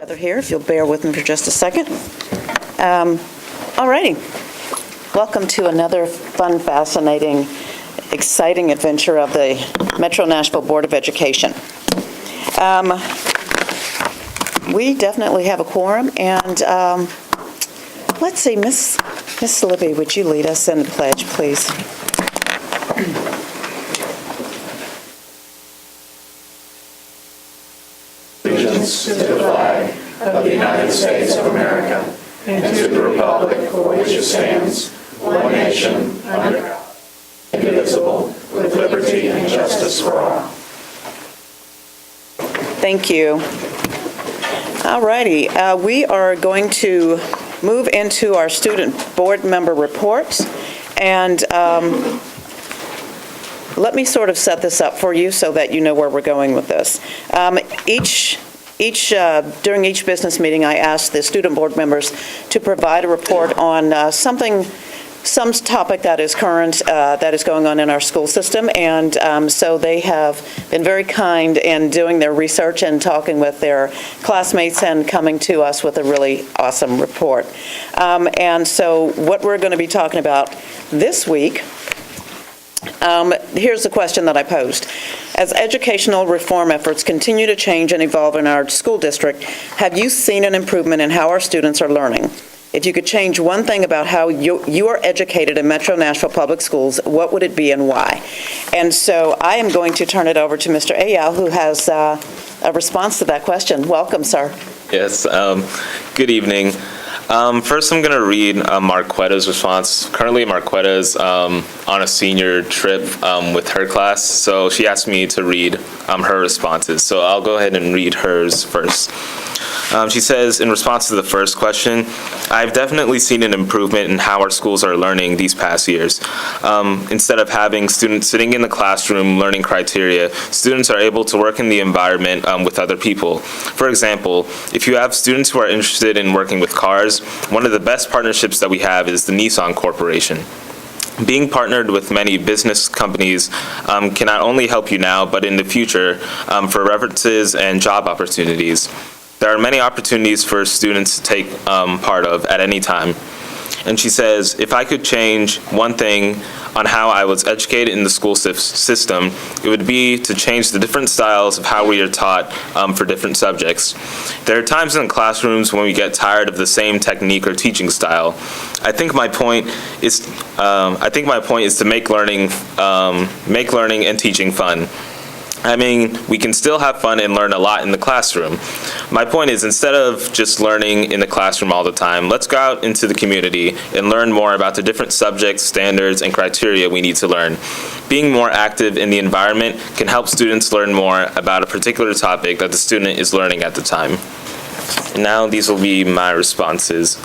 together here, if you'll bear with me for just a second. All righty. Welcome to another fun, fascinating, exciting adventure of the Metro Nashville Board of Education. We definitely have a quorum, and let's see, Miss Libby, would you lead us in the pledge, please? Allegiance to the flag of the United States of America and to the republic for which it stands, one nation, under God, indivisible, with liberty and justice for all. Thank you. All righty. We are going to move into our student board member reports, and let me sort of set this up for you so that you know where we're going with this. During each business meeting, I ask the student board members to provide a report on some topic that is current, that is going on in our school system, and so they have been very kind in doing their research and talking with their classmates and coming to us with a really awesome report. And so what we're going to be talking about this week, here's the question that I posed. As educational reform efforts continue to change and evolve in our school district, have you seen an improvement in how our students are learning? If you could change one thing about how you are educated in Metro Nashville Public Schools, what would it be and why? And so I am going to turn it over to Mr. Ayal, who has a response to that question. Welcome, sir. Yes, good evening. First, I'm going to read Marquetta's response. Currently, Marquetta's on a senior trip with her class, so she asked me to read her responses. So I'll go ahead and read hers first. She says, in response to the first question, I've definitely seen an improvement in how our schools are learning these past years. Instead of having students sitting in the classroom learning criteria, students are able to work in the environment with other people. For example, if you have students who are interested in working with cars, one of the best partnerships that we have is the Nissan Corporation. Being partnered with many business companies can not only help you now, but in the future for references and job opportunities. There are many opportunities for students to take part of at any time. And she says, if I could change one thing on how I was educated in the school system, it would be to change the different styles of how we are taught for different subjects. There are times in classrooms when we get tired of the same technique or teaching style. I think my point is to make learning and teaching fun. I mean, we can still have fun and learn a lot in the classroom. My point is, instead of just learning in the classroom all the time, let's go out into the community and learn more about the different subjects, standards, and criteria we need to learn. Being more active in the environment can help students learn more about a particular topic that the student is learning at the time. And now these will be my responses.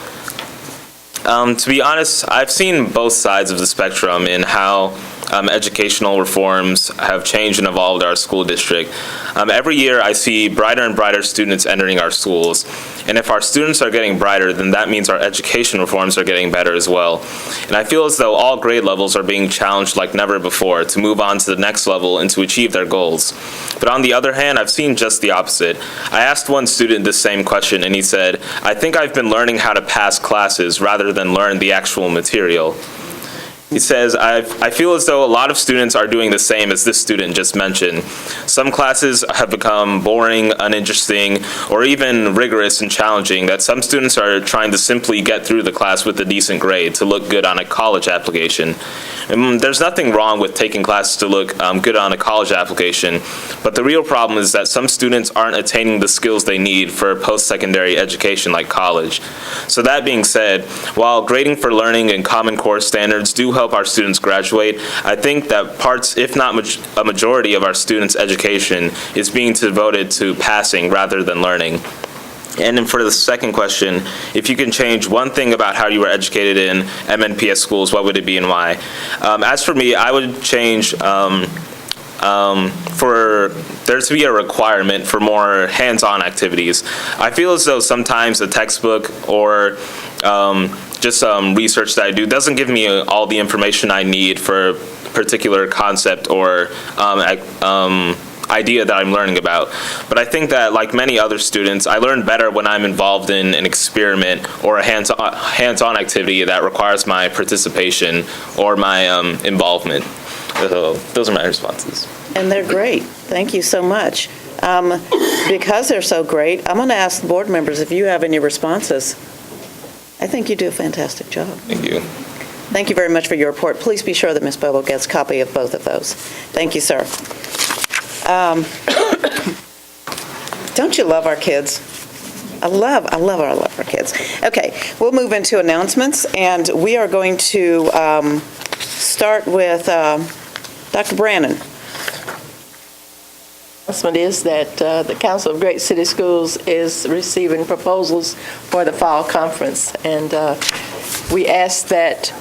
To be honest, I've seen both sides of the spectrum in how educational reforms have changed and evolved our school district. Every year I see brighter and brighter students entering our schools. And if our students are getting brighter, then that means our education reforms are getting better as well. And I feel as though all grade levels are being challenged like never before to move on to the next level and to achieve their goals. But on the other hand, I've seen just the opposite. I asked one student this same question, and he said, I think I've been learning how to pass classes rather than learn the actual material. He says, I feel as though a lot of students are doing the same as this student just mentioned. Some classes have become boring, uninteresting, or even rigorous and challenging that some students are trying to simply get through the class with a decent grade to look good on a college application. And there's nothing wrong with taking classes to look good on a college application, but the real problem is that some students aren't attaining the skills they need for post-secondary education like college. So that being said, while grading for learning and Common Core standards do help our students graduate, I think that parts, if not a majority of our students' education is being devoted to passing rather than learning. And then for the second question, if you can change one thing about how you were educated in MNPS schools, what would it be and why? As for me, I would change for there to be a requirement for more hands-on activities. I feel as though sometimes a textbook or just some research that I do doesn't give me all the information I need for a particular concept or idea that I'm learning about. But I think that, like many other students, I learn better when I'm involved in an experiment or a hands-on activity that requires my participation or my involvement. So those are my responses. And they're great. Thank you so much. Because they're so great, I'm going to ask the board members if you have any responses. I think you do a fantastic job. Thank you. Thank you very much for your report. Please be sure that Ms. Bobo gets a copy of both of those. Thank you, sir. Don't you love our kids? I love our kids. Okay, we'll move into announcements, and we are going to start with Dr. Brannon. Announcement is that the Council of Great City Schools is receiving proposals for the fall conference, and we ask that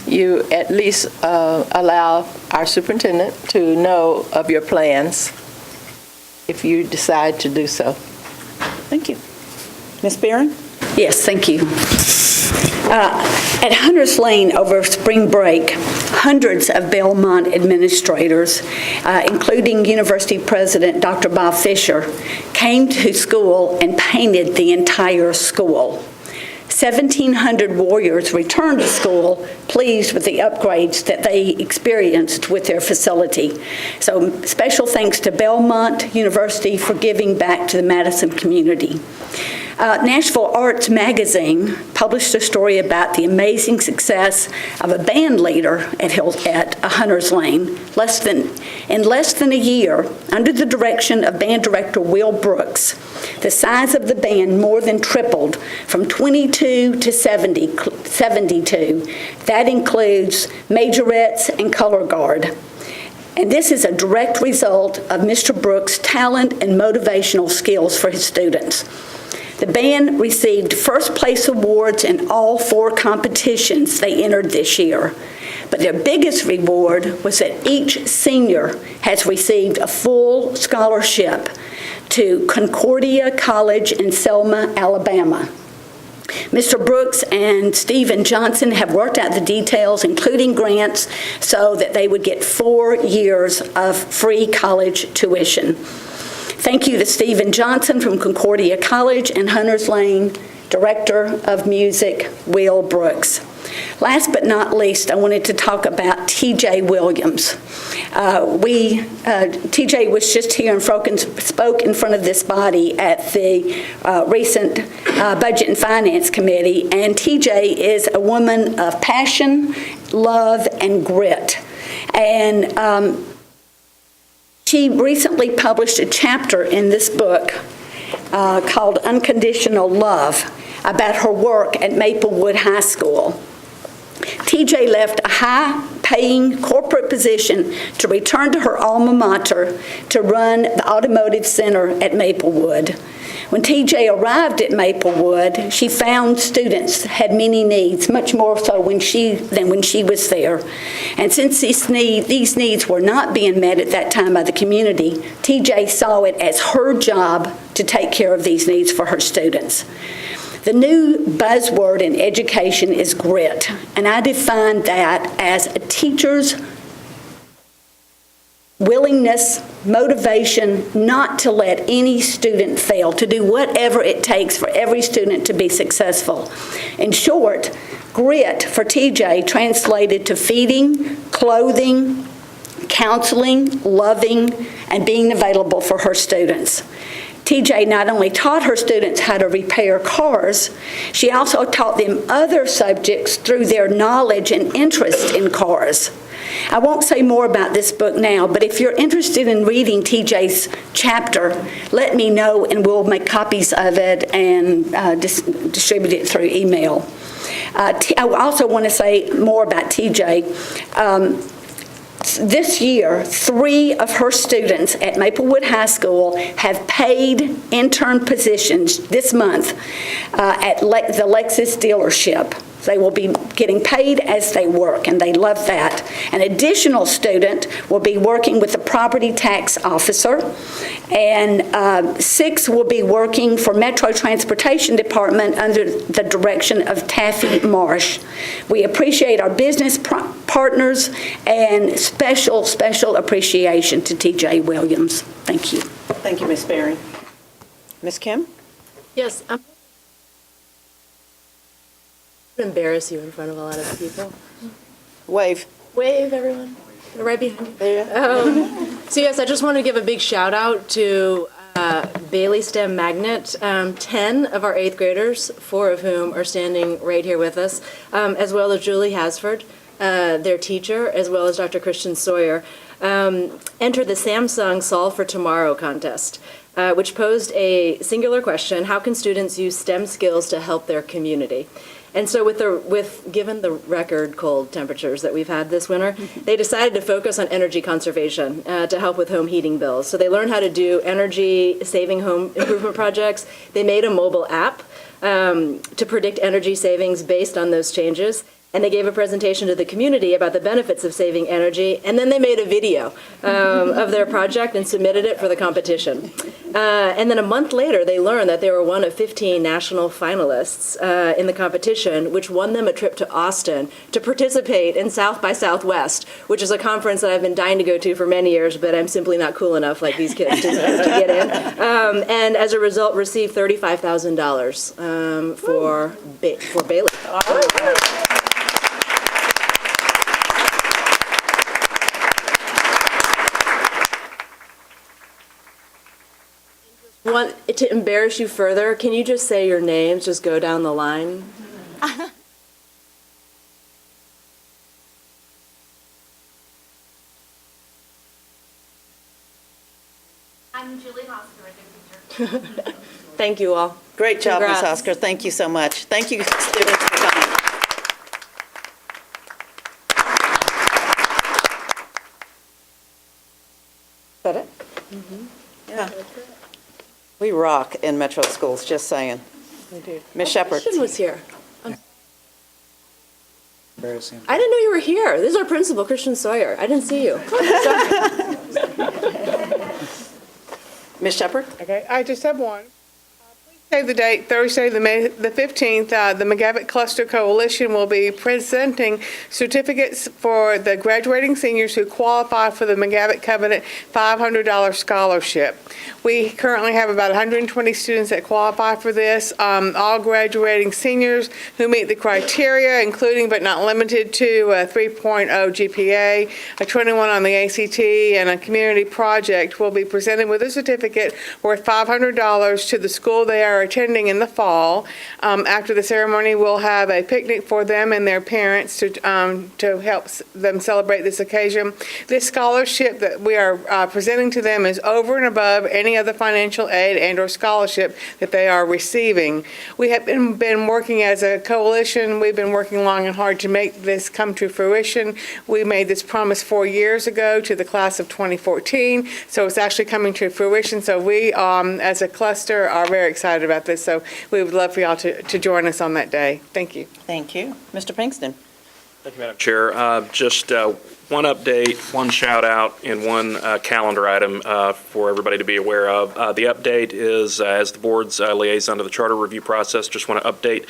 you at least allow our superintendent to know of your plans if you decide to do so. Thank you. Ms. Barron? Yes, thank you. At Hunters Lane over spring break, hundreds of Belmont administrators, including University President Dr. Bob Fisher, came to school and painted the entire school. 1,700 warriors returned to school pleased with the upgrades that they experienced with their facility. So special thanks to Belmont University for giving back to the Madison community. Nashville Arts Magazine published a story about the amazing success of a band leader at Hunters Lane. In less than a year, under the direction of band director Will Brooks, the size of the band more than tripled from 22 to 72. That includes majorettes and color guard. And this is a direct result of Mr. Brooks' talent and motivational skills for his students. The band received first place awards in all 4 competitions they entered this year. But their biggest reward was that each senior has received a full scholarship to Concordia College in Selma, Alabama. Mr. Brooks and Stephen Johnson have worked out the details, including grants, so that they would get 4 years of free college tuition. Thank you to Stephen Johnson from Concordia College and Hunters Lane, Director of Music, Will Brooks. Last but not least, I wanted to talk about T.J. Williams. T.J. was just here and spoke in front of this body at the recent Budget and Finance Committee, and T.J. is a woman of passion, love, and grit. And she recently published a chapter in this book called Unconditional Love about her work at Maplewood High School. TJ left a high-paying corporate position to return to her alma mater to run the Automotive Center at Maplewood. When TJ arrived at Maplewood, she found students had many needs, much more so than when she was there. And since these needs were not being met at that time by the community, TJ saw it as her job to take care of these needs for her students. The new buzzword in education is grit, and I define that as a teacher's willingness, motivation not to let any student fail, to do whatever it takes for every student to be successful. In short, grit for TJ translated to feeding, clothing, counseling, loving, and being available for her students. TJ not only taught her students how to repair cars, she also taught them other subjects through their knowledge and interest in cars. I won't say more about this book now, but if you're interested in reading TJ's chapter, let me know and we'll make copies of it and distribute it through email. I also want to say more about TJ. This year, 3 of her students at Maplewood High School have paid intern positions this month at the Lexus dealership. They will be getting paid as they work, and they love that. An additional student will be working with the property tax officer, and 6 will be working for Metro Transportation Department under the direction of Taffy Marsh. We appreciate our business partners, and special appreciation to T.J. Williams. Thank you. Thank you, Ms. Berry. Ms. Kim? Yes, I'm going to embarrass you in front of a lot of people. Wave. Wave, everyone. They're right behind you. So yes, I just want to give a big shout out to Bailey STEM Magnet, 10 of our 8th graders, 4 of whom are standing right here with us, as well as Julie Hasford, their teacher, as well as Dr. Christian Sawyer, entered the Samsung Solve for Tomorrow contest, which posed a singular question: how can students use STEM skills to help their community? And so given the record cold temperatures that we've had this winter, they decided to focus on energy conservation to help with home heating bills. So they learned how to do energy-saving home improvement projects. They made a mobile app to predict energy savings based on those changes. And they gave a presentation to the community about the benefits of saving energy, and then they made a video of their project and submitted it for the competition. And then a month later, they learned that they were one of 15 national finalists in the competition, which won them a trip to Austin to participate in South by Southwest, which is a conference that I've been dying to go to for many years, but I'm simply not cool enough like these kids to get in. And as a result, received $35,000 for Bailey. Want to embarrass you further, can you just say your names, just go down the line? I'm Julie Oscar, their teacher. Thank you all. Great job, Ms. Congrats. Oscar. Thank you so much. Thank you, students, for coming. Is that it? Yeah. We rock in Metro schools, just saying. Ms. Shepherd. Christian was here. I didn't know you were here. This is our principal, Christian Sawyer. I didn't see you. Ms. Shepherd? Okay, I just have one. Please save the date, Thursday, the 15th. The McGavitt Cluster Coalition will be presenting certificates for the graduating seniors who qualify for the McGavitt Covenant $500 scholarship. We currently have about 120 students that qualify for this, all graduating seniors who meet the criteria, including but not limited to a 3.0 GPA, a 21 on the ACT, and a community project will be presented with a certificate worth $500 to the school they are attending in the fall. After the ceremony, we'll have a picnic for them and their parents to help them celebrate this occasion. This scholarship that we are presenting to them is over and above any other financial aid and or scholarship that they are receiving. We have been working as a coalition. We've been working long and hard to make this come to fruition. We made this promise 4 years ago to the class of 2014, so it's actually coming to fruition. So we, as a cluster, are very excited about this. So we would love for y'all to join us on that day. Thank you. Thank you. Mr. Pinkston? Thank you, Madam Chair. Just one update, one shout out, and one calendar item for everybody to be aware of. The update is, as the board's liaison to the charter review process, just want to update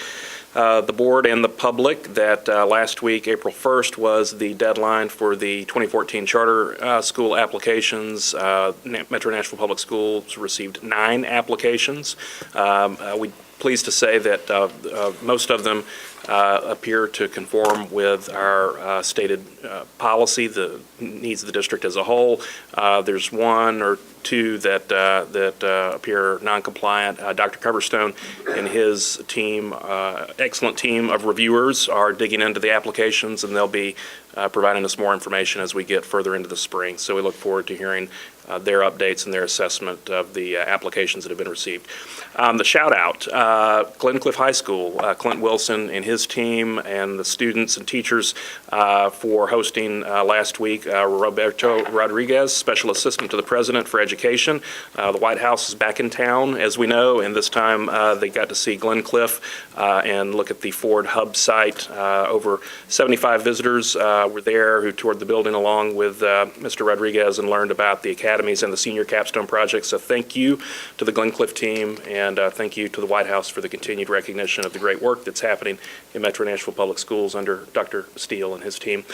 the board and the public that last week, April 1st, was the deadline for the 2014 charter school applications. Metro Nashville Public Schools received 9 applications. We're pleased to say that most of them appear to conform with our stated policy, the needs of the district as a whole. There's 1 or 2 that appear non-compliant. Dr. Coverstone and his team, excellent team of reviewers, are digging into the applications, and they'll be providing us more information as we get further into the spring. So we look forward to hearing their updates and their assessment of the applications that have been received. The shout out, Glencliff High School, Clint Wilson and his team and the students and teachers for hosting last week Roberto Rodriguez, Special Assistant to the President for Education. The White House is back in town, as we know, and this time they got to see Glencliff and look at the Ford Hub site. Over 75 visitors were there who toured the building along with Mr. Rodriguez and learned about the academies and the senior capstone project. So thank you to the Glencliff team, and thank you to the White House for the continued recognition of the great work that's happening in Metro Nashville Public Schools under Dr. Steele and his team.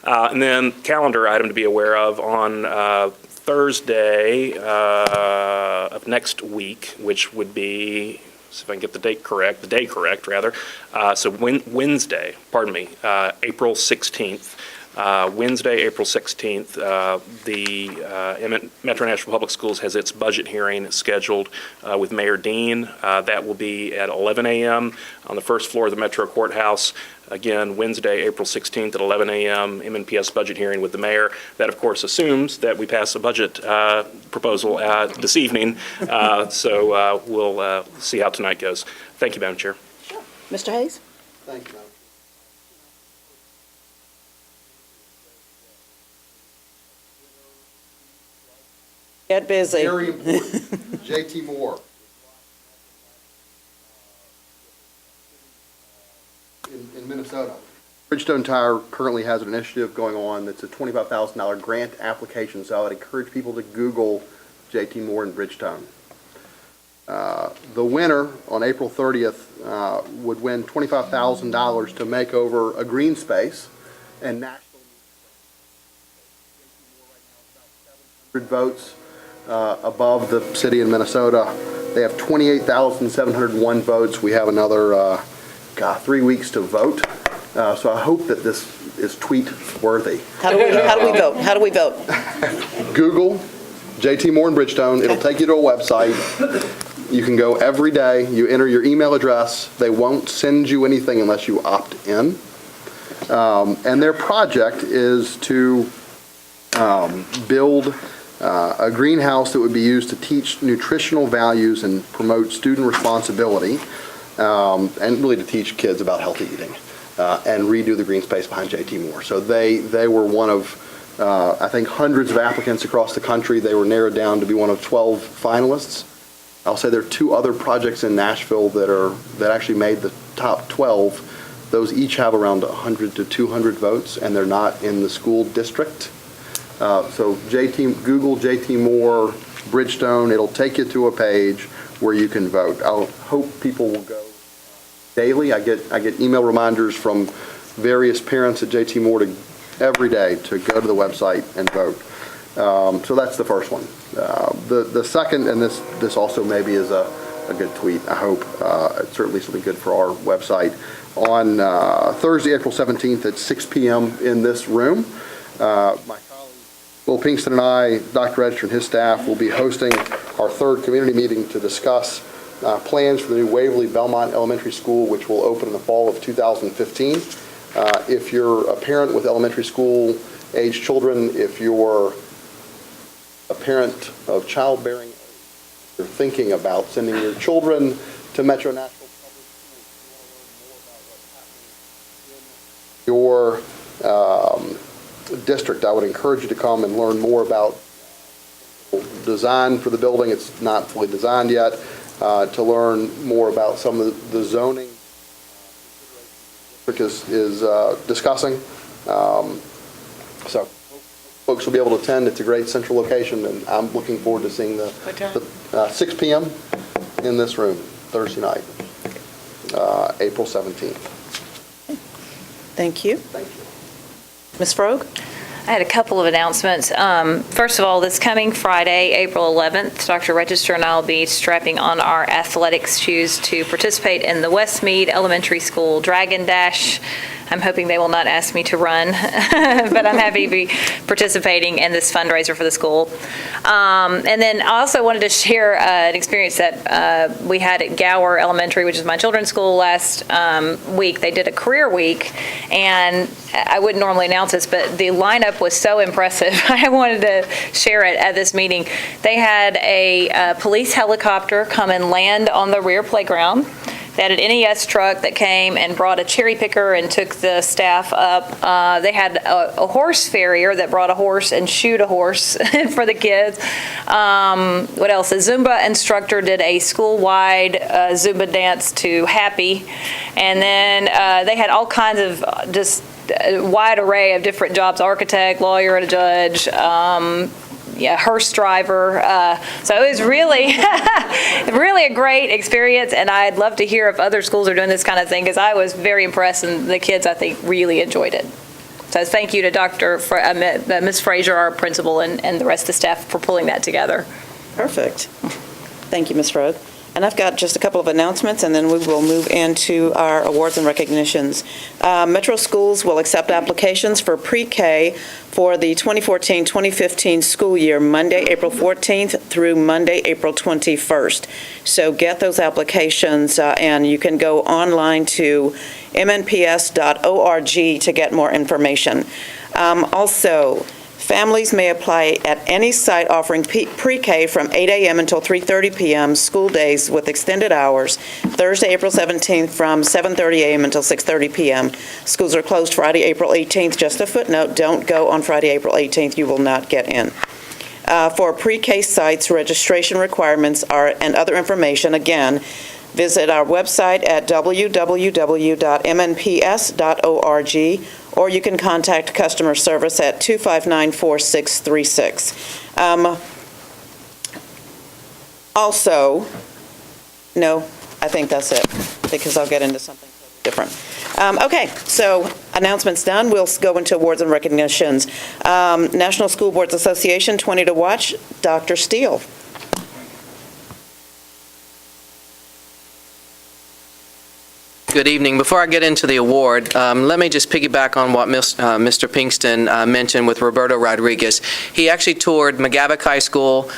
And then calendar item to be aware of on Thursday of next week, which would be, see if I can get the day correct, so Wednesday, April 16th. Wednesday, April 16th, the Metro Nashville Public Schools has its budget hearing scheduled with Mayor Dean. That will be at 11 a.m. on the first floor of the Metro Courthouse. Again, Wednesday, April 16th at 11 a.m., MNPS budget hearing with the mayor. That, of course, assumes that we pass a budget proposal this evening. So we'll see how tonight goes. Thank you, Madam Chair. Mr. Hayes? Thank you, Madam. Get busy. Very important. J.T. Moore. In Minnesota. Bridgestone Tire currently has an initiative going on that's a $25,000 grant application, so I would encourage people to Google J.T. Moore and Bridgestone. The winner on April 30th would win $25,000 to make over a green space, and Nashville votes above the city in Minnesota. They have 28,701 votes. We have another 3 weeks to vote. So I hope that this is tweet worthy. How do we vote? How do we vote? Google JT Moore and Bridgestone. It'll take you to a website. You can go every day. You enter your email address. They won't send you anything unless you opt in. And their project is to build a greenhouse that would be used to teach nutritional values and promote student responsibility, and really to teach kids about healthy eating, and redo the green space behind J.T. Moore. So they were one of, I think, hundreds of applicants across the country. They were narrowed down to be one of 12 finalists. I'll say there are 2 other projects in Nashville that actually made the top 12. Those each have around 100 to 200 votes, and they're not in the school district. So Google J.T. Moore, Bridgestone. It'll take you to a page where you can vote. I hope people will go daily. I get email reminders from various parents at J.T. Moore every day to go to the website and vote. So that's the first one. The second, and this also maybe is a good tweet, I hope. It's certainly something good for our website. On Thursday, April 17th at 6 p.m. in this room, my colleague Will Pinkston and I, Dr. Register and his staff, will be hosting our 3rd community meeting to discuss plans for the new Waverly Belmont Elementary School, which will open in the fall of 2015. If you're a parent with elementary school age children, if you're a parent of childbearing, you're thinking about sending your children to Metro Nashville Public Schools, your district, I would encourage you to come and learn more about design for the building. It's not fully designed yet. To learn more about some of the zoning is discussing. So folks will be able to attend. It's a great central location, and I'm looking forward to seeing the 6 p.m. in this room Thursday night, April 17th. Thank you. Thank you. Ms. Frogue? I had a couple of announcements. First of all, this coming Friday, April 11th, Dr. Register and I will be strapping on our athletics shoes to participate in the Westmead Elementary School Dragon Dash I'm hoping they will not ask me to run, but I'm happy to be participating in this fundraiser for the school. And then I also wanted to share an experience that we had at Gower Elementary, which is my children's school, last week. They did a career week, and I wouldn't normally announce this, but the lineup was so impressive. I wanted to share it at this meeting. They had a police helicopter come and land on the rear playground. They had an NES truck that came and brought a cherry picker and took the staff up. They had a horse farrier that brought a horse and shoed a horse for the kids. What else? A Zumba instructor did a school-wide Zumba dance to Happy. And then they had all kinds of just a wide array of different jobs: architect, lawyer, and a judge. Hearse driver. So it was really, really a great experience, and I'd love to hear if other schools are doing this kind of thing, because I was very impressed, and the kids, I think, really enjoyed it. So thank you to Ms. Fraser, our principal, and the rest of the staff for pulling that together. Perfect. Thank you, Ms. Rhodes. And I've got just a couple of announcements, and then we will move into our awards and recognitions. Metro Schools will accept applications for pre-K for the 2014-2015 school year, Monday, April 14th through Monday, April 21st. So get those applications, and you can go online to MNPS.org to get more information. Also, families may apply at any site offering pre-K from 8 a.m. until 3:30 p.m. school days with extended hours, Thursday, April 17th from 7:30 a.m. until 6:30 p.m. Schools are closed Friday, April 18th. Just a footnote, don't go on Friday, April 18th. You will not get in. For pre-K sites, registration requirements and other information, again, visit our website at www.mnps.org, or you can contact customer service at 259-4636. Also, no, I think that's it, because I'll get into something different. Okay, so announcements done. We'll go into awards and recognitions. National School Boards Association, 20 to watch, Dr. Steele. Good evening. Before I get into the award, let me just piggyback on what Mr. Pinkston mentioned with Roberto Rodriguez. He actually toured McGavock High School,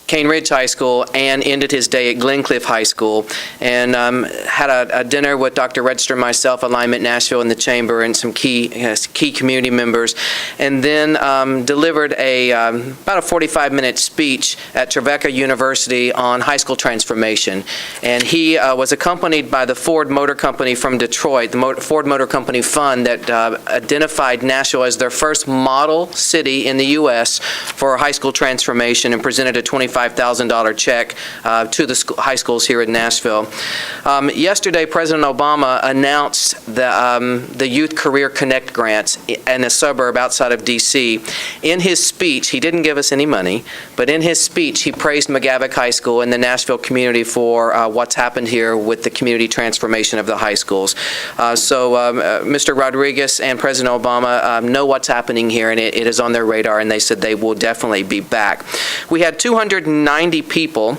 Cane Ridge High School, and ended his day at Glencliff High School, and had a dinner with Dr. Register, myself, Alignment Nashville, and the Chamber, and some key community members, and then delivered about a 45-minute speech at Trevecca University on high school transformation. And he was accompanied by the Ford Motor Company from Detroit, the Ford Motor Company Fund, that identified Nashville as their first model city in the U.S. for high school transformation, and presented a $25,000 check to the high schools here in Nashville. Yesterday, President Obama announced the Youth Career Connect grants in a suburb outside of D.C. In his speech, he didn't give us any money, but in his speech, he praised McGavock High School and the Nashville community for what's happened here with the community transformation of the high schools. So Mr. Rodriguez and President Obama know what's happening here, and it is on their radar, and they said they will definitely be back. We had 290 people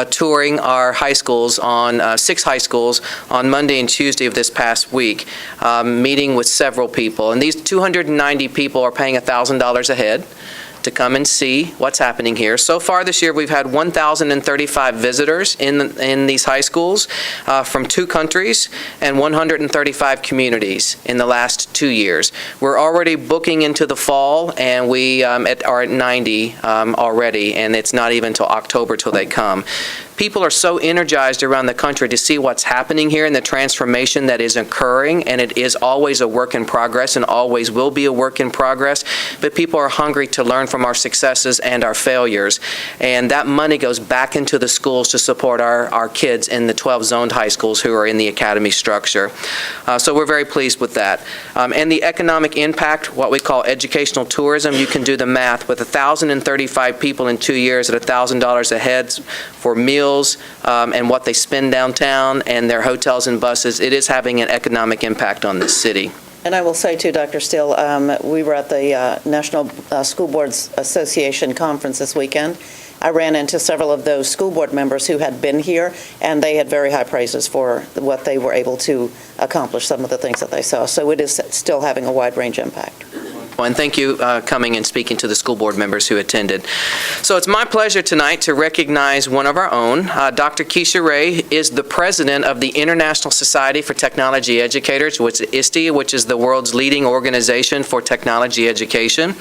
touring our high schools on 6 high schools on Monday and Tuesday of this past week, meeting with several people. And these 290 people are paying $1,000 a head to come and see what's happening here. So far this year, we've had 1,035 visitors in these high schools from 2 countries and 135 communities in the last 2 years. We're already booking into the fall, and we are at 90 already, and it's not even till October till they come. People are so energized around the country to see what's happening here and the transformation that is occurring, and it is always a work in progress and always will be a work in progress, but people are hungry to learn from our successes and our failures, and that money goes back into the schools to support our kids in the 12 zoned high schools who are in the academy structure. So we're very pleased with that. And the economic impact, what we call educational tourism, you can do the math. With 1,035 people in 2 years at $1,000 a head for meals, and what they spend downtown and their hotels and buses, it is having an economic impact on this city. And I will say too, Dr. Steele, we were at the National School Boards Association conference this weekend. I ran into several of those school board members who had been here, and they had very high praises for what they were able to accomplish, some of the things that they saw. So it is still having a wide range impact. And thank you coming and speaking to the school board members who attended. So it's my pleasure tonight to recognize one of our own. Dr. Keisha Ray is the president of the International Society for Technology Educators, which is ISTE, which is the world's leading organization for technology education.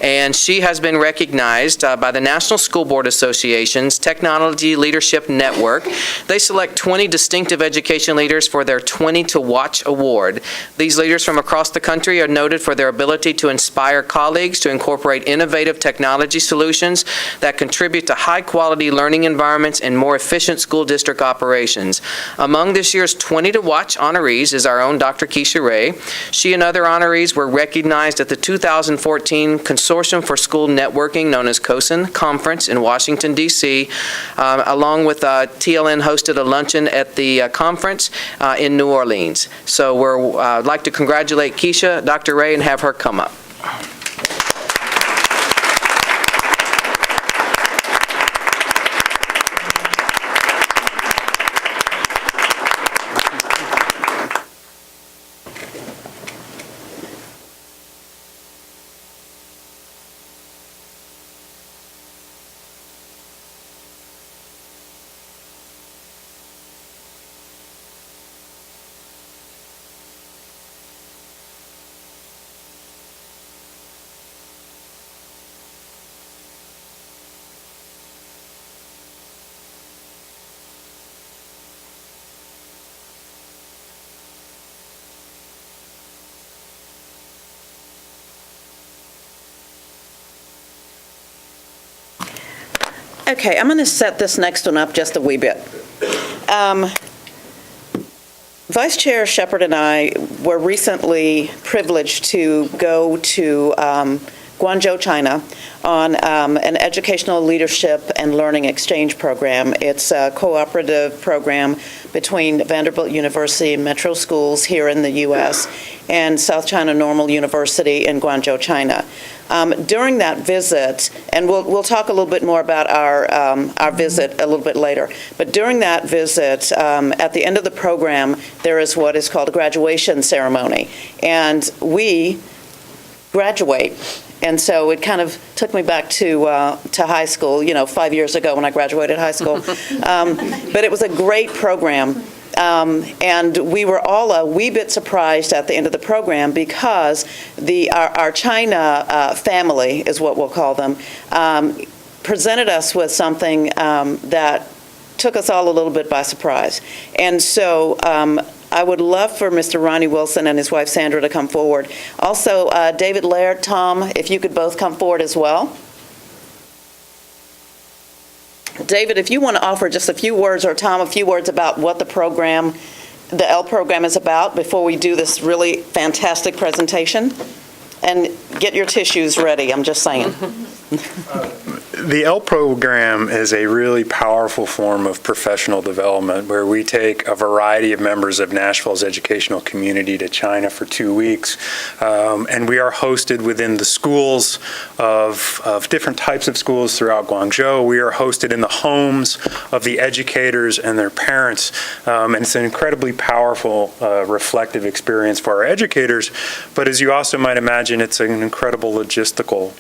And she has been recognized by the National School Board Association's Technology Leadership Network. They select 20 distinctive education leaders for their 20 to Watch Award. These leaders from across the country are noted for their ability to inspire colleagues to incorporate innovative technology solutions that contribute to high-quality learning environments and more efficient school district operations. Among this year's 20 to Watch honorees is our own Dr. Keisha Ray. She and other honorees were recognized at the 2014 Consortium for School Networking, known as COSN, conference in Washington, D.C., along with TLN hosted a luncheon at the conference in New Orleans. So I'd like to congratulate Keisha, Dr. Ray, and have her come up. Okay, I'm going to set this next one up just a wee bit. Vice Chair Shepherd and I were recently privileged to go to Guangzhou, China, on an educational leadership and learning exchange program. It's a cooperative program between Vanderbilt University and Metro Schools here in the U.S. and South China Normal University in Guangzhou, China. During that visit, and we'll talk a little bit more about our visit a little bit later, but during that visit, at the end of the program, there is what is called a graduation ceremony, and we graduate. And so it kind of took me back to high school, 5 years ago when I graduated high school. But it was a great program. And we were all a wee bit surprised at the end of the program because our China family, is what we'll call them, presented us with something that took us all a little bit by surprise. And so I would love for Mr. Ronnie Wilson and his wife Sandra to come forward. Also, David Laird, Tom, if you could both come forward as well. David, if you want to offer just a few words, or Tom, a few words about what the L program is about before we do this really fantastic presentation. And get your tissues ready, I'm just saying. The L program is a really powerful form of professional development where we take a variety of members of Nashville's educational community to China for 2 weeks. And we are hosted within the schools of different types of schools throughout Guangzhou. We are hosted in the homes of the educators and their parents. And it's an incredibly powerful, reflective experience for our educators. But as you also might imagine, it's an incredible logistical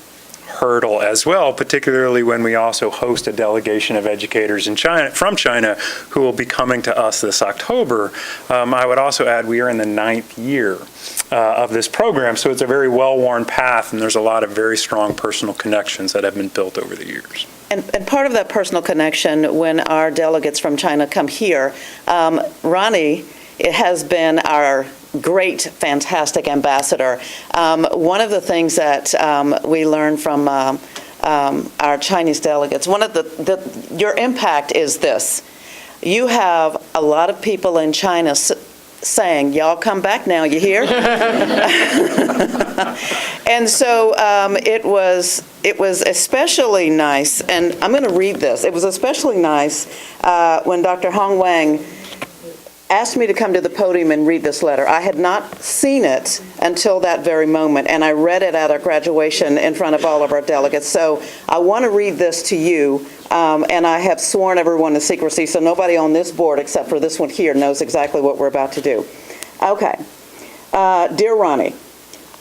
hurdle as well, particularly when we also host a delegation of educators from China who will be coming to us this October. I would also add we are in the 9th year of this program, so it's a very well-worn path, and there's a lot of very strong personal connections that have been built over the years. And part of that personal connection, when our delegates from China come here, Ronnie, it has been our great, fantastic ambassador. One of the things that we learned from our Chinese delegates, your impact is this. You have a lot of people in China saying, y'all come back now, you hear? And so it was especially nice, and I'm going to read this. It was especially nice when Dr. Hong Wang asked me to come to the podium and read this letter. I had not seen it until that very moment, and I read it at our graduation in front of all of our delegates. So I want to read this to you, and I have sworn everyone to secrecy, so nobody on this board except for this one here knows exactly what we're about to do. Okay. Dear Ronnie,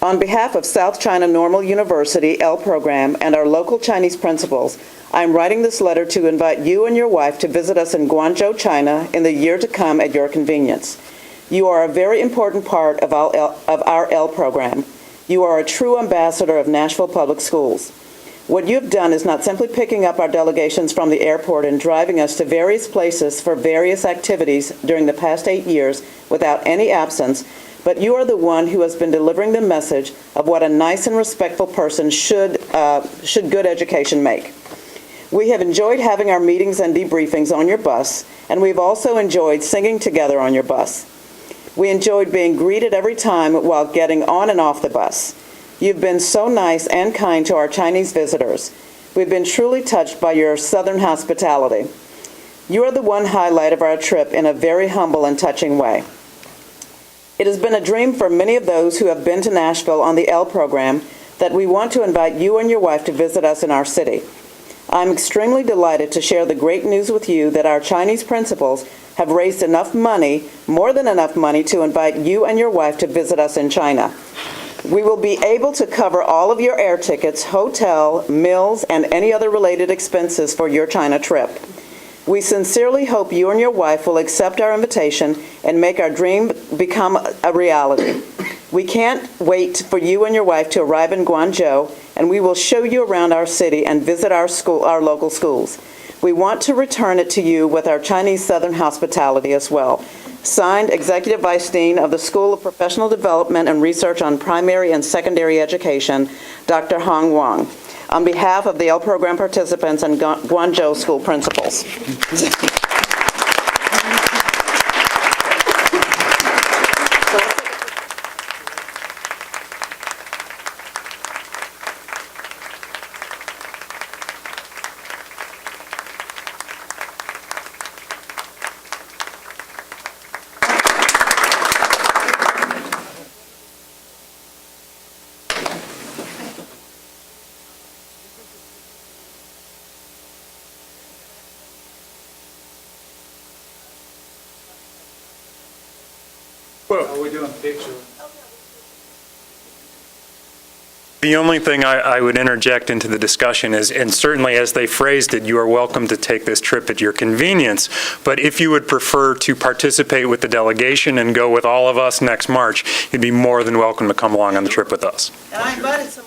on behalf of South China Normal University L Program and our local Chinese principals, I am writing this letter to invite you and your wife to visit us in Guangzhou, China in the year to come at your convenience. You are a very important part of our L program. You are a true ambassador of Nashville Public Schools. What you have done is not simply picking up our delegations from the airport and driving us to various places for various activities during the past 8 years without any absence, but you are the one who has been delivering the message of what a nice and respectful person should good education make. We have enjoyed having our meetings and debriefings on your bus, and we've also enjoyed singing together on your bus. We enjoyed being greeted every time while getting on and off the bus. You've been so nice and kind to our Chinese visitors. We've been truly touched by your Southern hospitality. You are the one highlight of our trip in a very humble and touching way. It has been a dream for many of those who have been to Nashville on the L program that we want to invite you and your wife to visit us in our city. I'm extremely delighted to share the great news with you that our Chinese principals have raised enough money, more than enough money, to invite you and your wife to visit us in China. We will be able to cover all of your air tickets, hotel, meals, and any other related expenses for your China trip. We sincerely hope you and your wife will accept our invitation and make our dream become a reality. We can't wait for you and your wife to arrive in Guangzhou, and we will show you around our city and visit our local schools. We want to return it to you with our Chinese Southern hospitality as well. Signed, Executive Vice Dean of the School of Professional Development and Research on Primary and Secondary Education, Dr. Hong Wang, on behalf of the L program participants and Guangzhou school principals. The only thing I would interject into the discussion is, and certainly as they phrased it, you are welcome to take this trip at your convenience, but if you would prefer to participate with the delegation and go with all of us next March, you'd be more than welcome to come along on the trip with us. And I invited some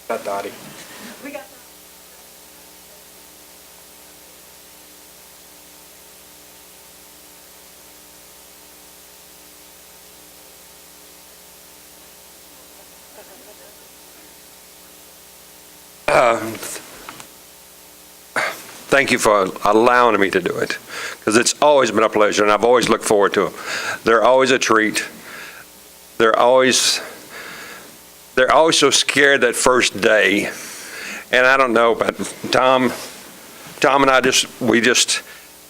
of Dottie. We got Thank you for allowing me to do it, because it's always been a pleasure, and I've always looked forward to them. They're always a treat. They're always so scared that first day, and I don't know, but Tom and I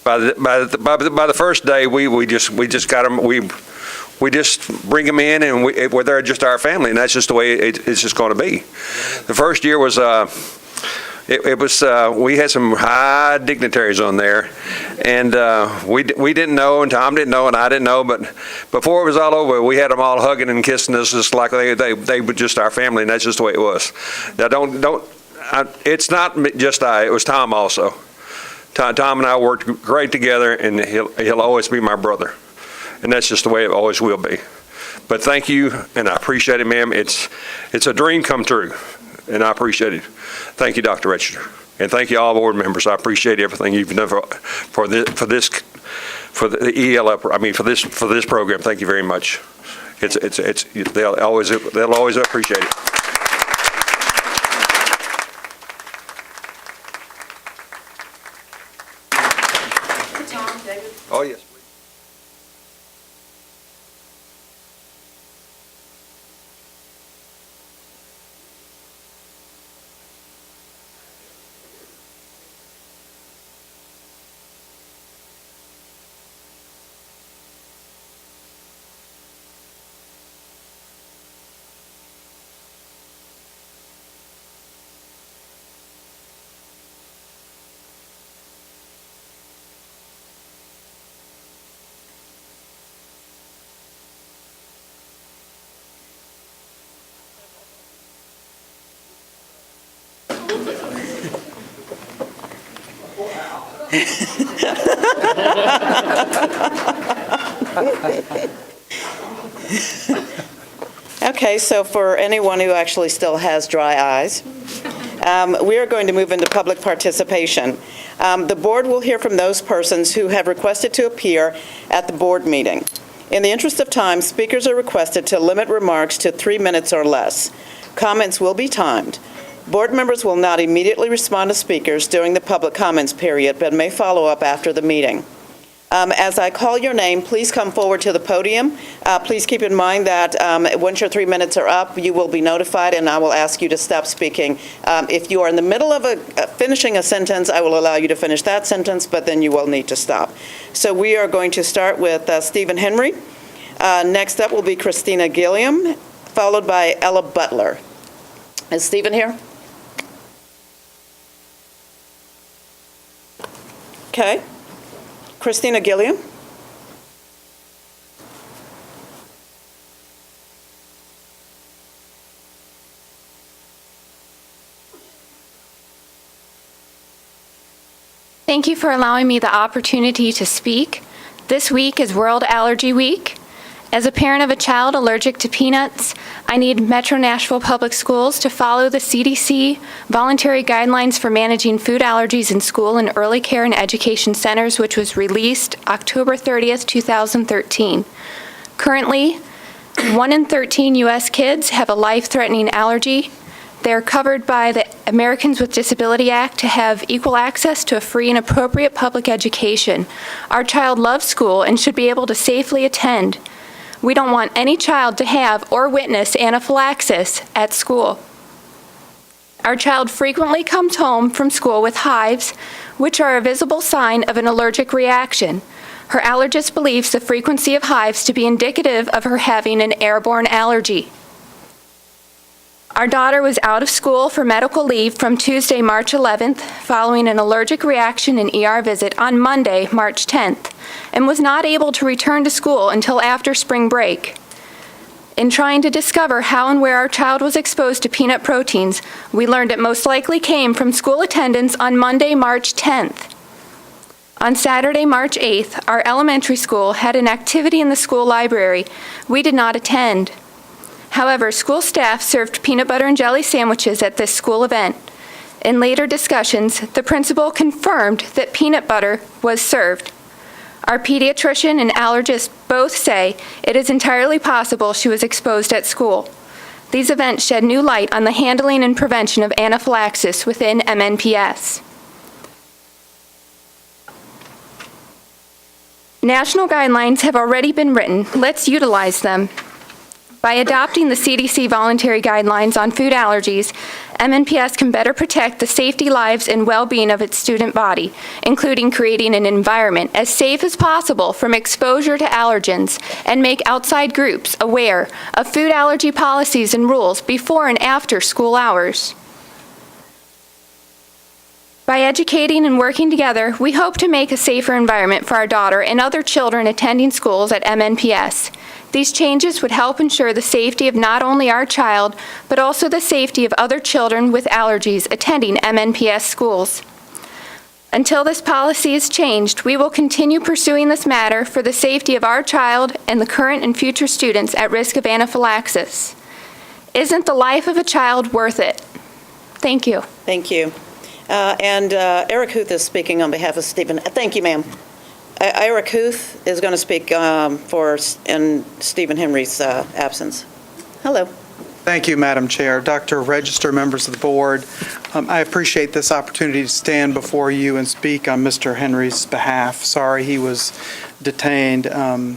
by the first day we just got them. We just bring them in, and they're just our family, and that's just the way it's just going to be. The first year was. We had some high dignitaries on there, and we didn't know, and Tom didn't know, and I didn't know, but before it was all over, we had them all hugging and kissing us just like they were just our family, and that's just the way it was. Now it's not just it was Tom also. Tom and I worked great together, and he'll always be my brother, and that's just the way it always will be. But thank you, and I appreciate it, ma'am. It's a dream come true, and I appreciate it. Thank you, Dr. Register, and thank you all board members. I appreciate everything you've done for the ELF. I mean, for this program. Thank you very much. They'll always appreciate it. Tom, David. Oh yes. Okay, so for anyone who actually still has dry eyes, we are going to move into public participation. The board will hear from those persons who have requested to appear at the board meeting. In the interest of time, speakers are requested to limit remarks to 3 minutes or less. Comments will be timed. Board members will not immediately respond to speakers during the public comments period, but may follow up after the meeting. As I call your name, please come forward to the podium. Please keep in mind that once your 3 minutes are up, you will be notified, and I will ask you to stop speaking. If you are in the middle of finishing a sentence, I will allow you to finish that sentence, but then you will need to stop. So we are going to start with Stephen Henry. Next up will be Christina Gilliam, followed by Ella Butler. Is Stephen here? Okay. Christina Gilliam. Thank you for allowing me the opportunity to speak. This week is World Allergy Week. As a parent of a child allergic to peanuts, I need Metro Nashville Public Schools to follow the CDC voluntary guidelines for managing food allergies in school and early care and education centers, which was released October 30th, 2013. Currently, 1 in 13 U.S. kids have a life-threatening allergy. They're covered by the Americans with Disability Act to have equal access to a free and appropriate public education. Our child loves school and should be able to safely attend. We don't want any child to have or witness anaphylaxis at school. Our child frequently comes home from school with hives, which are a visible sign of an allergic reaction. Her allergist believes the frequency of hives to be indicative of her having an airborne allergy. Our daughter was out of school for medical leave from Tuesday, March 11th, following an allergic reaction and ER visit on Monday, March 10th, and was not able to return to school until after spring break. In trying to discover how and where our child was exposed to peanut proteins, we learned it most likely came from school attendance on Monday, March 10th. On Saturday, March 8th, our elementary school had an activity in the school library. We did not attend. However, school staff served peanut butter and jelly sandwiches at this school event. In later discussions, the principal confirmed that peanut butter was served. Our pediatrician and allergist both say it is entirely possible she was exposed at school. These events shed new light on the handling and prevention of anaphylaxis within MNPS. National guidelines have already been written. Let's utilize them. By adopting the CDC voluntary guidelines on food allergies, MNPS can better protect the safety, lives, and well-being of its student body, including creating an environment as safe as possible from exposure to allergens, and make outside groups aware of food allergy policies and rules before and after school hours. By educating and working together, we hope to make a safer environment for our daughter and other children attending schools at MNPS. These changes would help ensure the safety of not only our child, but also the safety of other children with allergies attending MNPS schools. Until this policy is changed, we will continue pursuing this matter for the safety of our child and the current and future students at risk of anaphylaxis. Isn't the life of a child worth it? Thank you. Thank you. And Eric Huth is speaking on behalf of Stephen. Thank you, ma'am. Eric Huth is going to speak in Stephen Henry's absence. Hello. Thank you, Madam Chair. Dr. Register, members of the board, I appreciate this opportunity to stand before you and speak on Mr. Henry's behalf. Sorry he was detained. I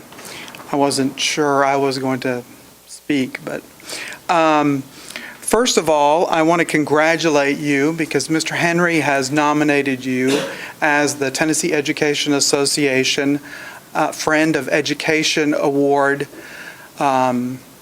wasn't sure I was going to speak, but first of all, I want to congratulate you because Mr. Henry has nominated you as the Tennessee Education Association Friend of Education Award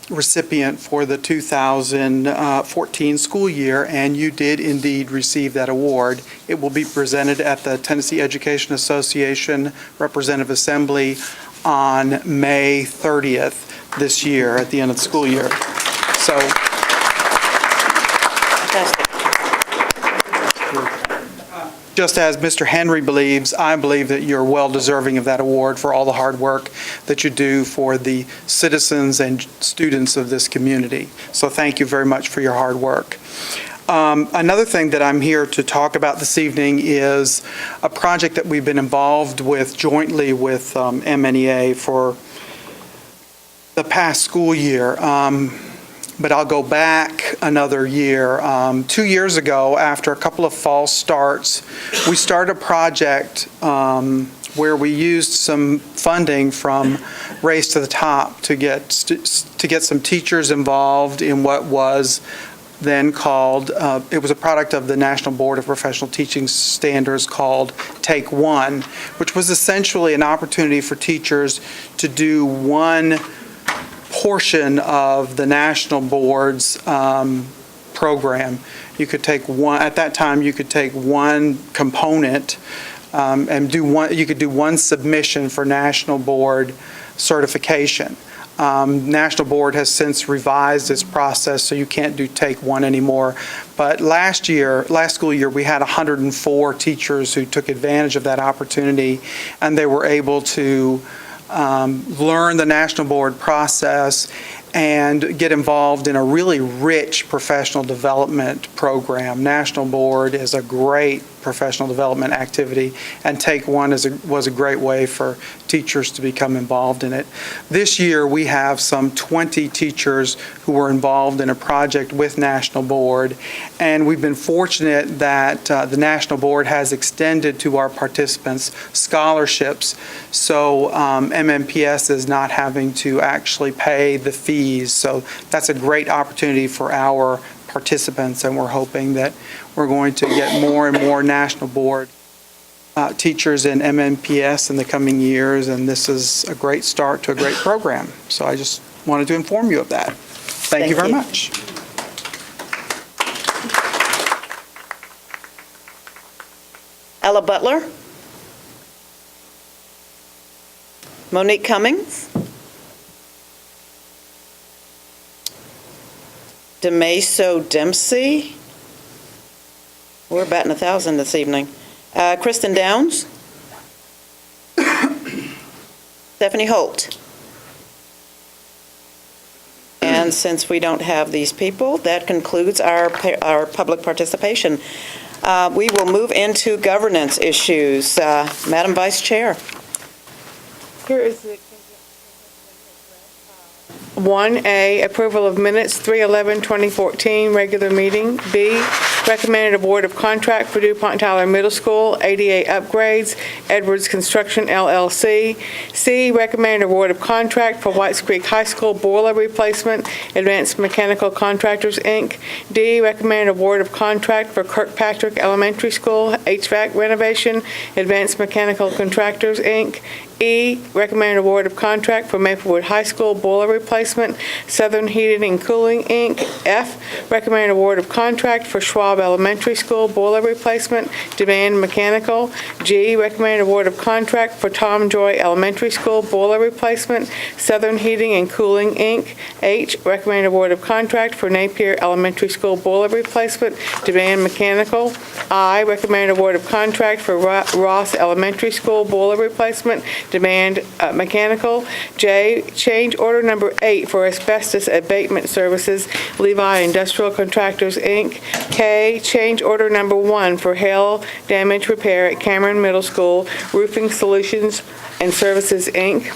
recipient for the 2014 school year, and you did indeed receive that award. It will be presented at the Tennessee Education Association Representative Assembly on May 30th this year at the end of the school year. So. Fantastic. just as Mr. Henry believes, I believe that you're well deserving of that award for all the hard work that you do for the citizens and students of this community. So thank you very much for your hard work. Another thing that I'm here to talk about this evening is a project that we've been involved with jointly with MNEA for the past school year. But I'll go back another year. 2 years ago, after a couple of false starts, we started a project where we used some funding from Race to the Top to get some teachers involved in what was then called, it was a product of the National Board of Professional Teaching Standards called Take One, which was essentially an opportunity for teachers to do one portion of the National Board's program. You could take one, at that time, you could take one component and you could do one submission for National Board certification. National Board has since revised its process, so you can't do take one anymore. But last school year, we had 104 teachers who took advantage of that opportunity, and they were able to learn the National Board process and get involved in a really rich professional development program. National Board is a great professional development activity, and Take One was a great way for teachers to become involved in it. This year, we have some 20 teachers who were involved in a project with National Board, and we've been fortunate that the National Board has extended to our participants scholarships, so MNPS is not having to actually pay the fees. So that's a great opportunity for our participants, and we're hoping that we're going to get more and more National Board teachers in MNPS in the coming years, and this is a great start to a great program. So I just wanted to inform you of that. Thank you very much. Ella Butler. Monique Cummings. Demaso Dempsey. We're batting 1,000 this evening. Kristen Downs. Stephanie Holt. And since we don't have these people, that concludes our public participation. We will move into governance issues. Madam Vice Chair. Here is the 1A, approval of minutes, 3/11/2014, regular meeting. B, recommended award of contract for DuPont Tyler Middle School, ADA upgrades, Edwards Construction LLC. C, recommended award of contract for Whites Creek High School boiler replacement, Advanced Mechanical Contractors, Inc. D, recommended award of contract for Kirkpatrick Elementary School HVAC renovation, Advanced Mechanical Contractors, Inc. E, recommended award of contract for Maplewood High School boiler replacement, Southern Heating and Cooling, Inc. F, recommended award of contract for Schwab Elementary School boiler replacement, Demand Mechanical. G, recommended award of contract for Tom Joy Elementary School boiler replacement, Southern Heating and Cooling, Inc. H, recommended award of contract for Napier Elementary School boiler replacement, Demand Mechanical. I, recommended award of contract for Ross Elementary School boiler replacement, Demand Mechanical. J, change order number 8 for asbestos abatement services, Levi Industrial Contractors, Inc. K, change order number 1 for hail damage repair at Cameron Middle School, Roofing Solutions and Services, Inc.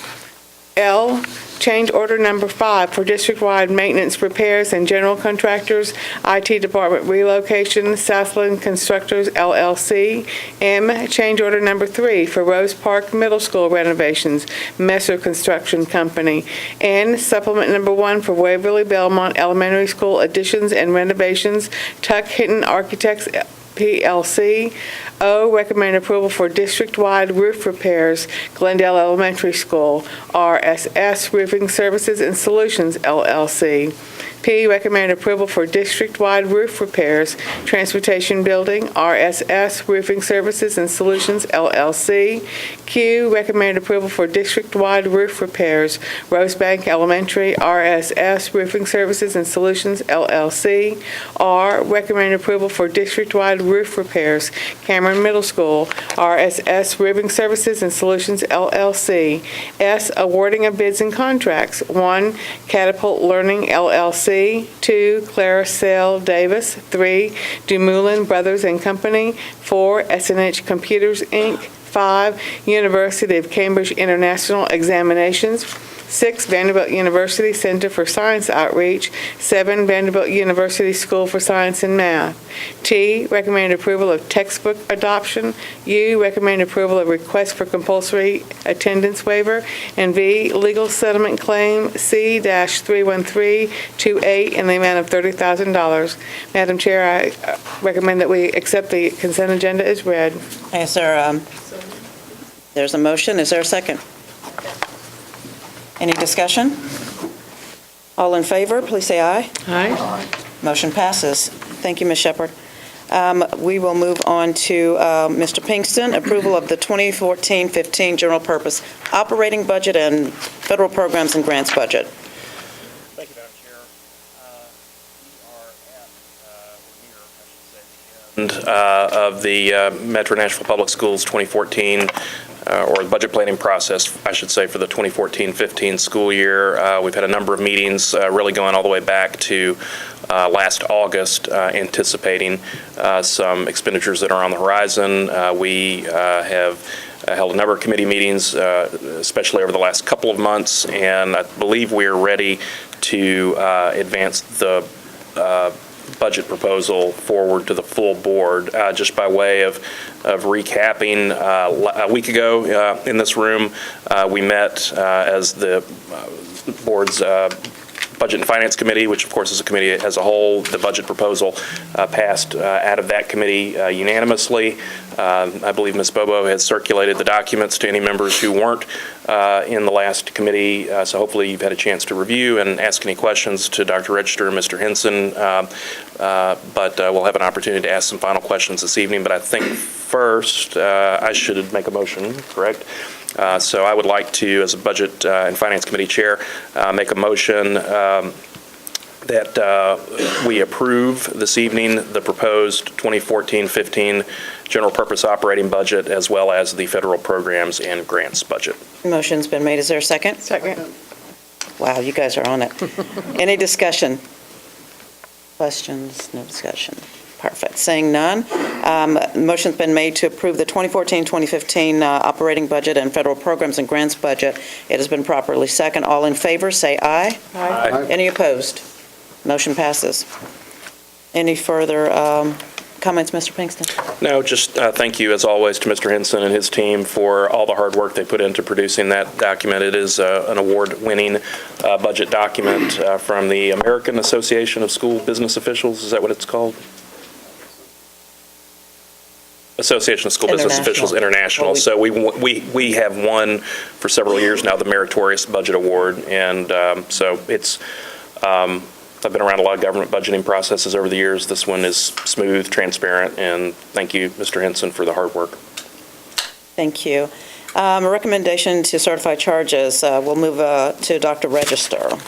L, change order number 5 for district-wide maintenance repairs and general contractors, IT Department relocation, Southland Constructors, LLC. M, change order number 3 for Rose Park Middle School renovations, Messer Construction Company. N, supplement number 1 for Waverly Belmont Elementary School additions and renovations, Tuck Hinton Architects, PLC. O, recommend approval for district-wide roof repairs, Glendale Elementary School, RSS Roofing Services and Solutions, LLC. P, recommend approval for district-wide roof repairs, Transportation Building, RSS Roofing Services and Solutions, LLC. Q, recommend approval for district-wide roof repairs, Rosebank Elementary, RSS Roofing Services and Solutions, LLC. R, recommend approval for district-wide roof repairs, Cameron Middle School, RSS Roofing Services and Solutions, LLC. S, awarding of bids and contracts. 1, Catapult Learning, LLC. 2, Claricel Davis. 3, Dumoulin Brothers and Company. 4, SNH Computers, Inc. 5, University of Cambridge International Examinations. 6, Vanderbilt University Center for Science Outreach. 7, Vanderbilt University School for Science and Math. T, recommend approval of textbook adoption. U, recommend approval of request for compulsory attendance waiver. And V, legal settlement claim C-31328 in the amount of $30,000. Madam Chair, I recommend that we accept the consent agenda as read. Is there, there's a motion. Is there a second? Any discussion? All in favor, please say aye. Aye. Motion passes. Thank you, Ms. Shepherd. We will move on to Mr. Pinkston, approval of the 2014-15 general purpose operating budget and federal programs and grants budget. Thank you, Madam Chair. We are at, or near, I should say, the end of the Metro Nashville Public Schools 2014 or the budget planning process, I should say, for the 2014-15 school year. We've had a number of meetings really going all the way back to last August, anticipating some expenditures that are on the horizon. We have held a number of committee meetings, especially over the last couple of months, and I believe we are ready to advance the budget proposal forward to the full board. Just by way of recapping, a week ago in this room, we met as the board's Budget and Finance Committee, which of course is a committee as a whole. The budget proposal passed out of that committee unanimously. I believe Ms. Bobo has circulated the documents to any members who weren't in the last committee, so hopefully you've had a chance to review and ask any questions to Dr. Register and Mr. Henson, but we'll have an opportunity to ask some final questions this evening. But I think first I should make a motion, correct? So I would like to, as a Budget and Finance Committee Chair, make a motion that we approve this evening the proposed 2014-15 general purpose operating budget as well as the federal programs and grants budget. Motion's been made. Is there a second? Second. Wow, you guys are on it. Any discussion? Questions? No discussion. Perfect. Saying none, motion's been made to approve the 2014-2015 operating budget and federal programs and grants budget. It has been properly seconded. All in favor, say aye. Aye. Any opposed? Motion passes. Any further comments, Mr. Pinkston? No, just thank you, as always, to Mr. Henson and his team for all the hard work they put into producing that document. It is an award-winning budget document from the American Association of School Business Officials. Is that what it's called? Association of School Business Officials International. So we have won for several years now the Meritorious Budget Award, and so it's I've been around a lot of government budgeting processes over the years. This one is smooth, transparent, and thank you, Mr. Henson, for the hard work. Thank you. A recommendation to certify charges. We'll move to Dr. Register.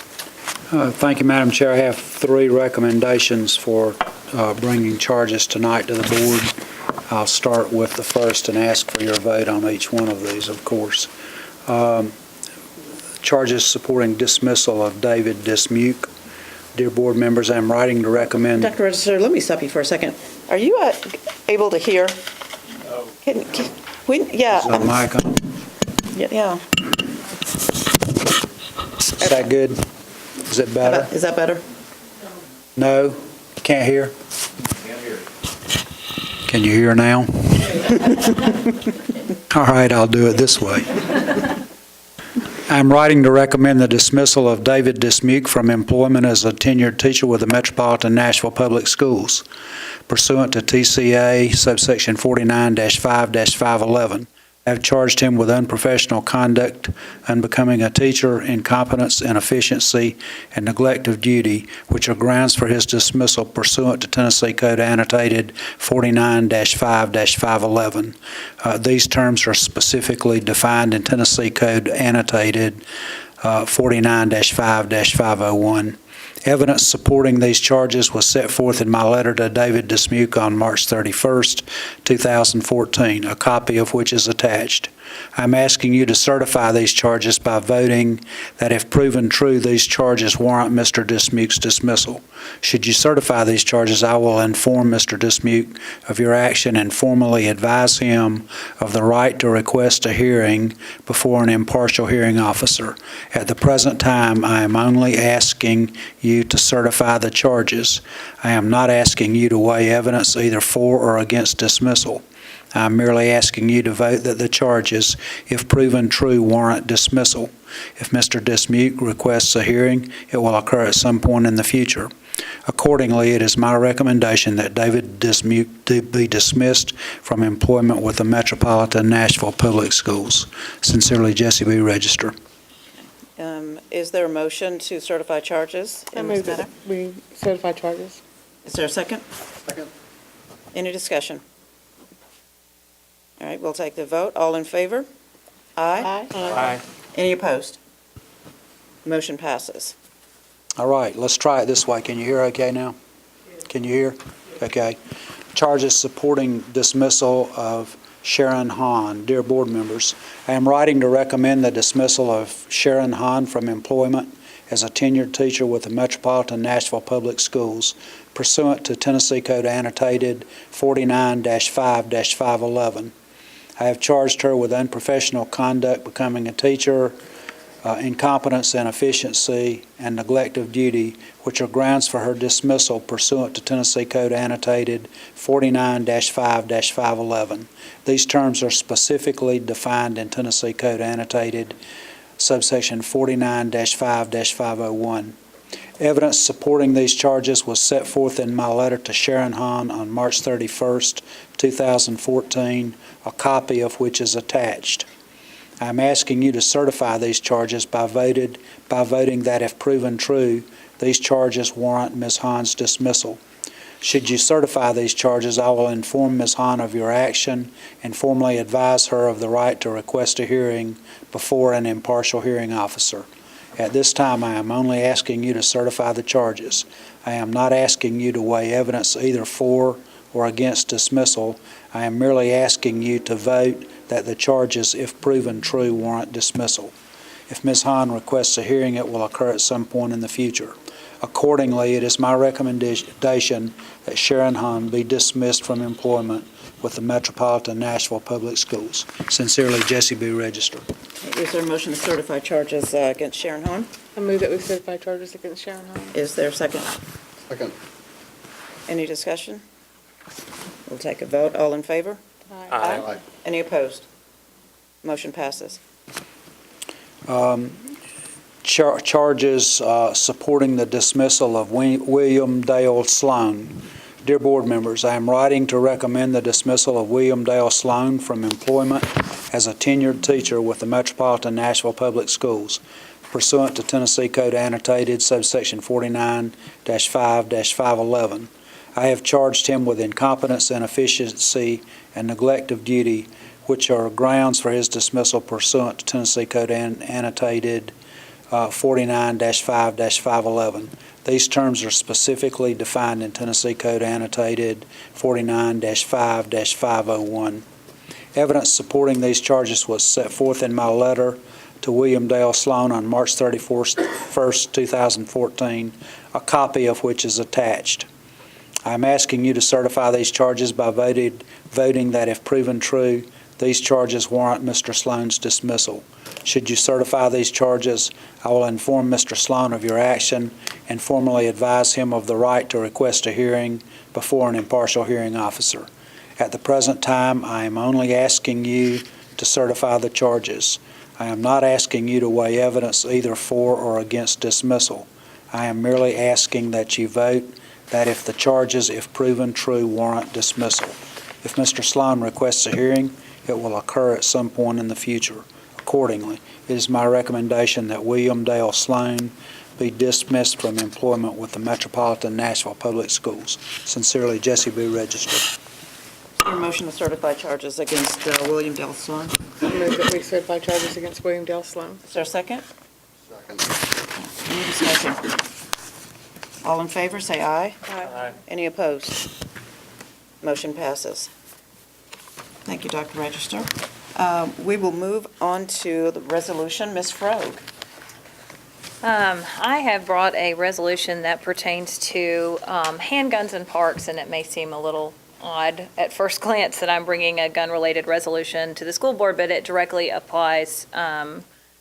Thank you, Madam Chair. I have 3 recommendations for bringing charges tonight to the board. I'll start with the first and ask for your vote on each one of these, of course. Charges supporting dismissal of David Dismuke. Dear board members, I'm writing to recommend... Dr. Register, let me stop you for a second. Are you able to hear? No. Yeah. Is the mic on? Yeah. Is that good? Is it better? Is that better? No? Can't hear? Can't hear. Can you hear now? All right, I'll do it this way. I'm writing to recommend the dismissal of David Dismuke from employment as a tenured teacher with the Metropolitan Nashville Public Schools, pursuant to TCA subsection 49-5-511, I have charged him with unprofessional conduct, unbecoming a teacher, incompetence, inefficiency, and neglect of duty, which are grounds for his dismissal pursuant to Tennessee Code Annotated 49-5-511. These terms are specifically defined in Tennessee Code Annotated 49-5-501. Evidence supporting these charges was set forth in my letter to David Dismuke on March 31st, 2014, a copy of which is attached. I'm asking you to certify these charges by voting that if proven true, these charges warrant Mr. Dismuke's dismissal. Should you certify these charges, I will inform Mr. Dismuke of your action and formally advise him of the right to request a hearing before an impartial hearing officer. At the present time, I am only asking you to certify the charges. I am not asking you to weigh evidence either for or against dismissal. I'm merely asking you to vote that the charges, if proven true, warrant dismissal. If Mr. Dismuke requests a hearing, it will occur at some point in the future. Accordingly, it is my recommendation that David Dismuke be dismissed from employment with the Metropolitan Nashville Public Schools. Sincerely, Jesse B. Register. Is there a motion to certify charges in this matter? We certify charges. Is there a second? Second. Any discussion? All right, we'll take the vote. All in favor? Aye. Aye. Any opposed? Motion passes. All right, let's try it this way. Can you hear okay now? Can you hear? Okay. Charges supporting dismissal of Sharon Hahn. Dear board members, I am writing to recommend the dismissal of Sharon Hahn from employment as a tenured teacher with the Metropolitan Nashville Public Schools pursuant to Tennessee Code Annotated 49-5-511. I have charged her with unprofessional conduct, becoming a teacher, incompetence, inefficiency, and neglect of duty, which are grounds for her dismissal pursuant to Tennessee Code Annotated 49-5-511. These terms are specifically defined in Tennessee Code Annotated subsection 49-5-501. Evidence supporting these charges was set forth in my letter to Sharon Hahn on March 31st, 2014, a copy of which is attached. I am asking you to certify these charges by voting that if proven true, these charges warrant Ms. Hahn's dismissal. Should you certify these charges, I will inform Ms. Hahn of your action and formally advise her of the right to request a hearing before an impartial hearing officer. At this time, I am only asking you to certify the charges. I am not asking you to weigh evidence either for or against dismissal. I am merely asking you to vote that the charges, if proven true, warrant dismissal. If Ms. Hahn requests a hearing, it will occur at some point in the future. Accordingly, it is my recommendation that Sharon Hahn be dismissed from employment with the Metropolitan Nashville Public Schools. Sincerely, Jesse B. Register. Is there a motion to certify charges against Sharon Hahn? I move that we certify charges against Sharon Hahn. Is there a second? Second. Any discussion? We'll take a vote. All in favor? Aye. Any opposed? Motion passes. Charges supporting the dismissal of William Dale Sloan. Dear board members, I am writing to recommend the dismissal of William Dale Sloan from employment as a tenured teacher with the Metropolitan Nashville Public Schools pursuant to Tennessee Code Annotated subsection 49-5-511. I have charged him with incompetence, inefficiency, and neglect of duty, which are grounds for his dismissal pursuant to Tennessee Code Annotated 49-5-511. These terms are specifically defined in Tennessee Code Annotated 49-5-501. Evidence supporting these charges was set forth in my letter to William Dale Sloan on March 31st, 2014, a copy of which is attached. I am asking you to certify these charges by voting that if proven true, these charges warrant Mr. Sloan's dismissal. Should you certify these charges, I will inform Mr. Sloan of your action and formally advise him of the right to request a hearing before an impartial hearing officer. At the present time, I am only asking you to certify the charges. I am not asking you to weigh evidence either for or against dismissal. I am merely asking that you vote that if the charges, if proven true, warrant dismissal. If Mr. Sloan requests a hearing, it will occur at some point in the future. Accordingly, it is my recommendation that William Dale Sloan be dismissed from employment with the Metropolitan Nashville Public Schools. Sincerely, Jesse B. Register. Your motion to certify charges against William Dale Sloan. I move that we certify charges against William Dale Sloan. Is there a second? Second. Any discussion? All in favor, say aye. Aye. Any opposed? Motion passes. Thank you, Dr. Register. We will move on to the resolution. Ms. Frog. I have brought a resolution that pertains to handguns in parks, and it may seem a little odd at first glance that I'm bringing a gun-related resolution to the school board, but it directly applies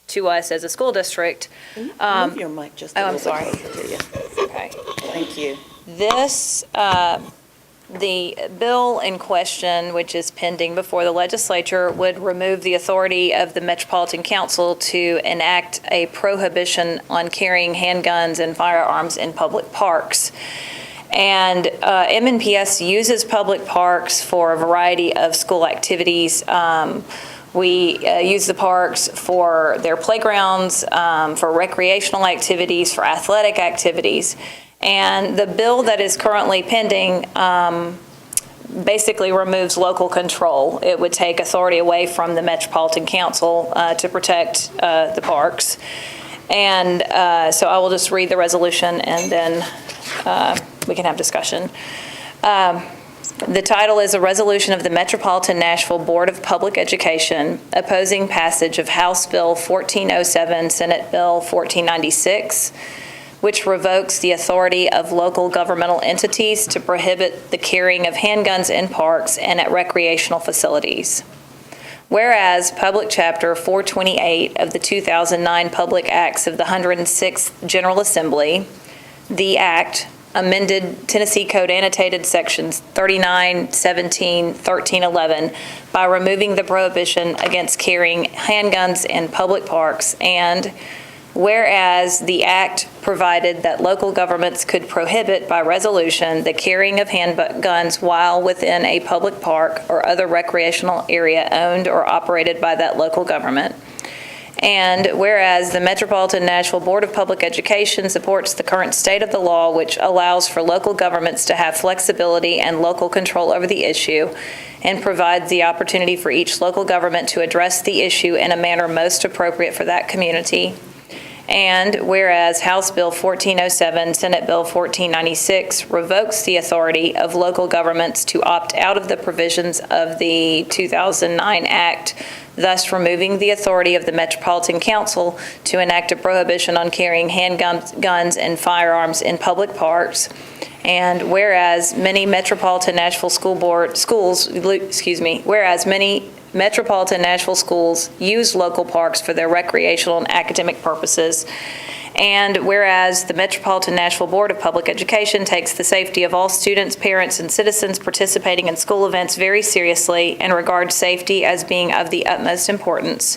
to us as a school district. Move your mic just a little bit closer to you. Okay. Thank you. This, the bill in question, which is pending before the legislature, would remove the authority of the Metropolitan Council to enact a prohibition on carrying handguns and firearms in public parks. And MNPS uses public parks for a variety of school activities. We use the parks for their playgrounds, for recreational activities, for athletic activities. And the bill that is currently pending basically removes local control. It would take authority away from the Metropolitan Council to protect the parks. And so I will just read the resolution and then we can have discussion. The title is a resolution of the Metropolitan Nashville Board of Public Education opposing passage of House Bill 1407, Senate Bill 1496, which revokes the authority of local governmental entities to prohibit the carrying of handguns in parks and at recreational facilities. Whereas Public Chapter 428 of the 2009 Public Acts of the 106th General Assembly, the Act amended Tennessee Code Annotated Sections 39, 17, 13, 11 by removing the prohibition against carrying handguns in public parks, and whereas the Act provided that local governments could prohibit by resolution the carrying of handguns while within a public park or other recreational area owned or operated by that local government. And whereas the Metropolitan Nashville Board of Public Education supports the current state of the law, which allows for local governments to have flexibility and local control over the issue, and provides the opportunity for each local government to address the issue in a manner most appropriate for that community. And whereas House Bill 1407, Senate Bill 1496 revokes the authority of local governments to opt out of the provisions of the 2009 Act, thus removing the authority of the Metropolitan Council to enact a prohibition on carrying handguns and firearms in public parks. And whereas many Metropolitan Nashville Metropolitan Nashville schools use local parks for their recreational and academic purposes. And whereas the Metropolitan Nashville Board of Public Education takes the safety of all students, parents, and citizens participating in school events very seriously and regards safety as being of the utmost importance.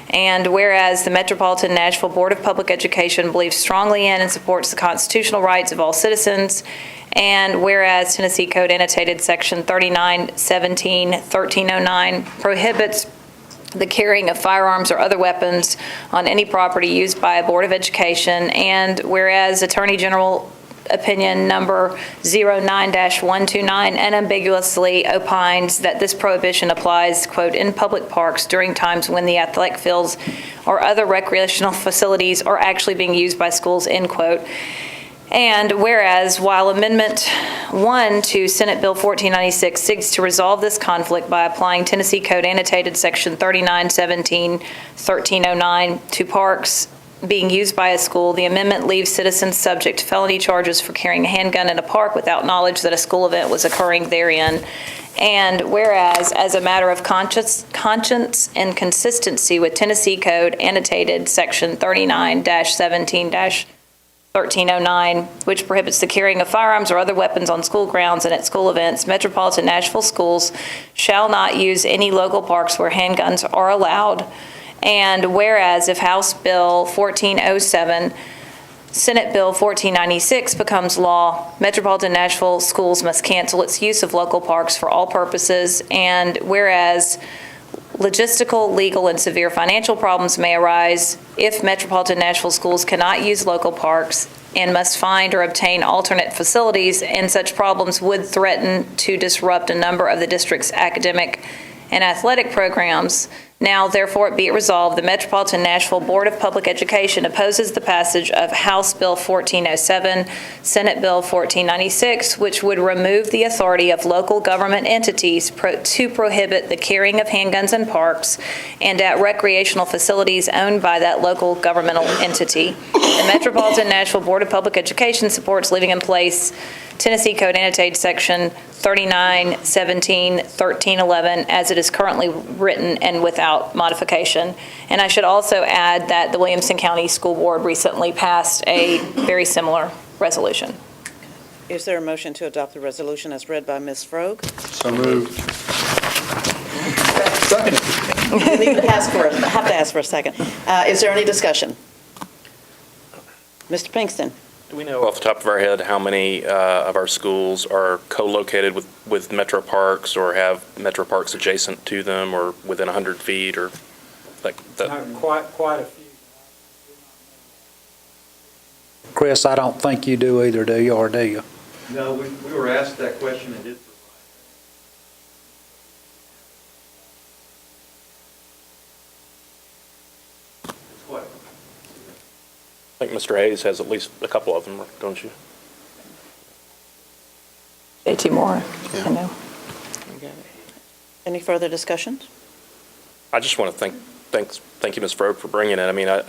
And whereas the Metropolitan Nashville Board of Public Education believes strongly in and supports the constitutional rights of all citizens, and whereas Tennessee Code Annotated Section 39, 17, 1309 prohibits the carrying of firearms or other weapons on any property used by a Board of Education, and whereas Attorney General Opinion number 09-129 unambiguously opines that this prohibition applies, quote, in public parks during times when the athletic fields or other recreational facilities are actually being used by schools, end quote. And whereas while Amendment 1 to Senate Bill 1496 seeks to resolve this conflict by applying Tennessee Code Annotated Section 3917, 1309 to parks being used by a school, the amendment leaves citizens subject to felony charges for carrying a handgun in a park without knowledge that a school event was occurring therein. And whereas, as a matter of conscience and consistency with Tennessee Code Annotated Section 39-17-1309, which prohibits the carrying of firearms or other weapons on school grounds and at school events, Metropolitan Nashville schools shall not use any local parks where handguns are allowed. And whereas if House Bill 1407, Senate Bill 1496 becomes law, Metropolitan Nashville schools must cancel its use of local parks for all purposes. And whereas Logistical, legal, and severe financial problems may arise if Metropolitan Nashville schools cannot use local parks and must find or obtain alternate facilities, and such problems would threaten to disrupt a number of the district's academic and athletic programs. Now, therefore, it be it resolved, the Metropolitan Nashville Board of Public Education opposes the passage of House Bill 1407, Senate Bill 1496, which would remove the authority of local government entities to prohibit the carrying of handguns in parks and at recreational facilities owned by that local governmental entity. The Metropolitan Nashville Board of Public Education supports leaving in place Tennessee Code Annotated Section 3917-1311 as it is currently written and without modification. And I should also add that the Williamson County School Board recently passed a very similar resolution. Is there a motion to adopt the resolution as read by Ms. Frogue? So moved. Second. Have to ask for a second. Is there any discussion? Mr. Pinkston. Do we know off the top of our head how many of our schools are co-located with metro parks or have metro parks adjacent to them or within 100 feet or like that? Quite a few. Chris, I don't think you do either, do you, or do you? No, we were asked that question and did provide. It's quite. I think Mr. Hayes has at least a couple of them, don't you? Two more. I know. Any further discussions? I just want to thank you, Ms. Frogue, for bringing it. I mean, I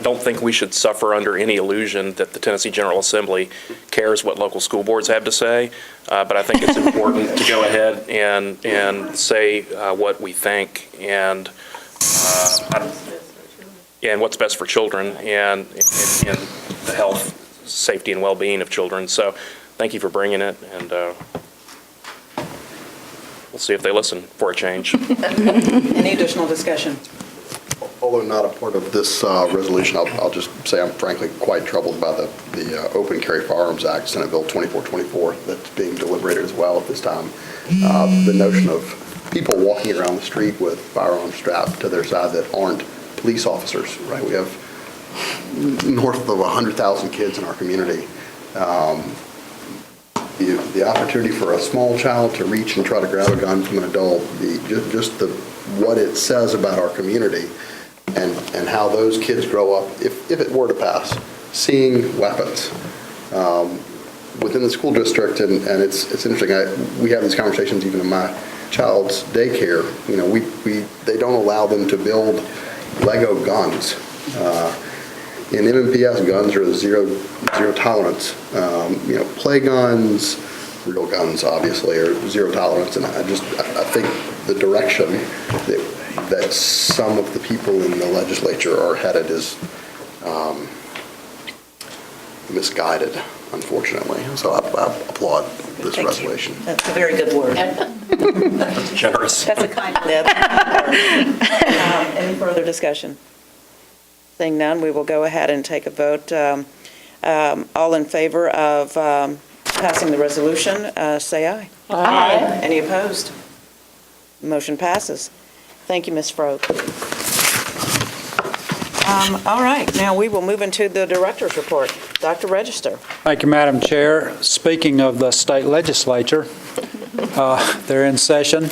don't think we should suffer under any illusion that the Tennessee General Assembly cares what local school boards have to say, but I think it's important to go ahead and say what we think and what's best for children and the health, safety, and well-being of children. So thank you for bringing it, and we'll see if they listen for a change. Any additional discussion? Although not a part of this resolution, I'll just say I'm frankly quite troubled by the Open Carry Firearms Act, Senate Bill 2424, that's being deliberated as well at this time. The notion of people walking around the street with firearms strapped to their side that aren't police officers, right? We have north of 100,000 kids in our community. The opportunity for a small child to reach and try to grab a gun from an adult, what it says about our community and how those kids grow up, if it were to pass, seeing weapons within the school district, and it's interesting. We have these conversations even in my child's daycare. You know, they don't allow them to build Lego guns. In MNPS, guns are zero tolerance. Play guns, real guns obviously, are zero tolerance, and I think the direction that some of the people in the legislature are headed is misguided, unfortunately. So I applaud this resolution. That's a very good word. That's generous. That's a kind of Any further discussion? Seeing none, we will go ahead and take a vote. All in favor of passing the resolution, say aye. Aye. Any opposed? Motion passes. Thank you, Ms. Frogue. All right, now we will move into the director's report. Dr. Register. Thank you, Madam Chair. Speaking of the state legislature, they're in session,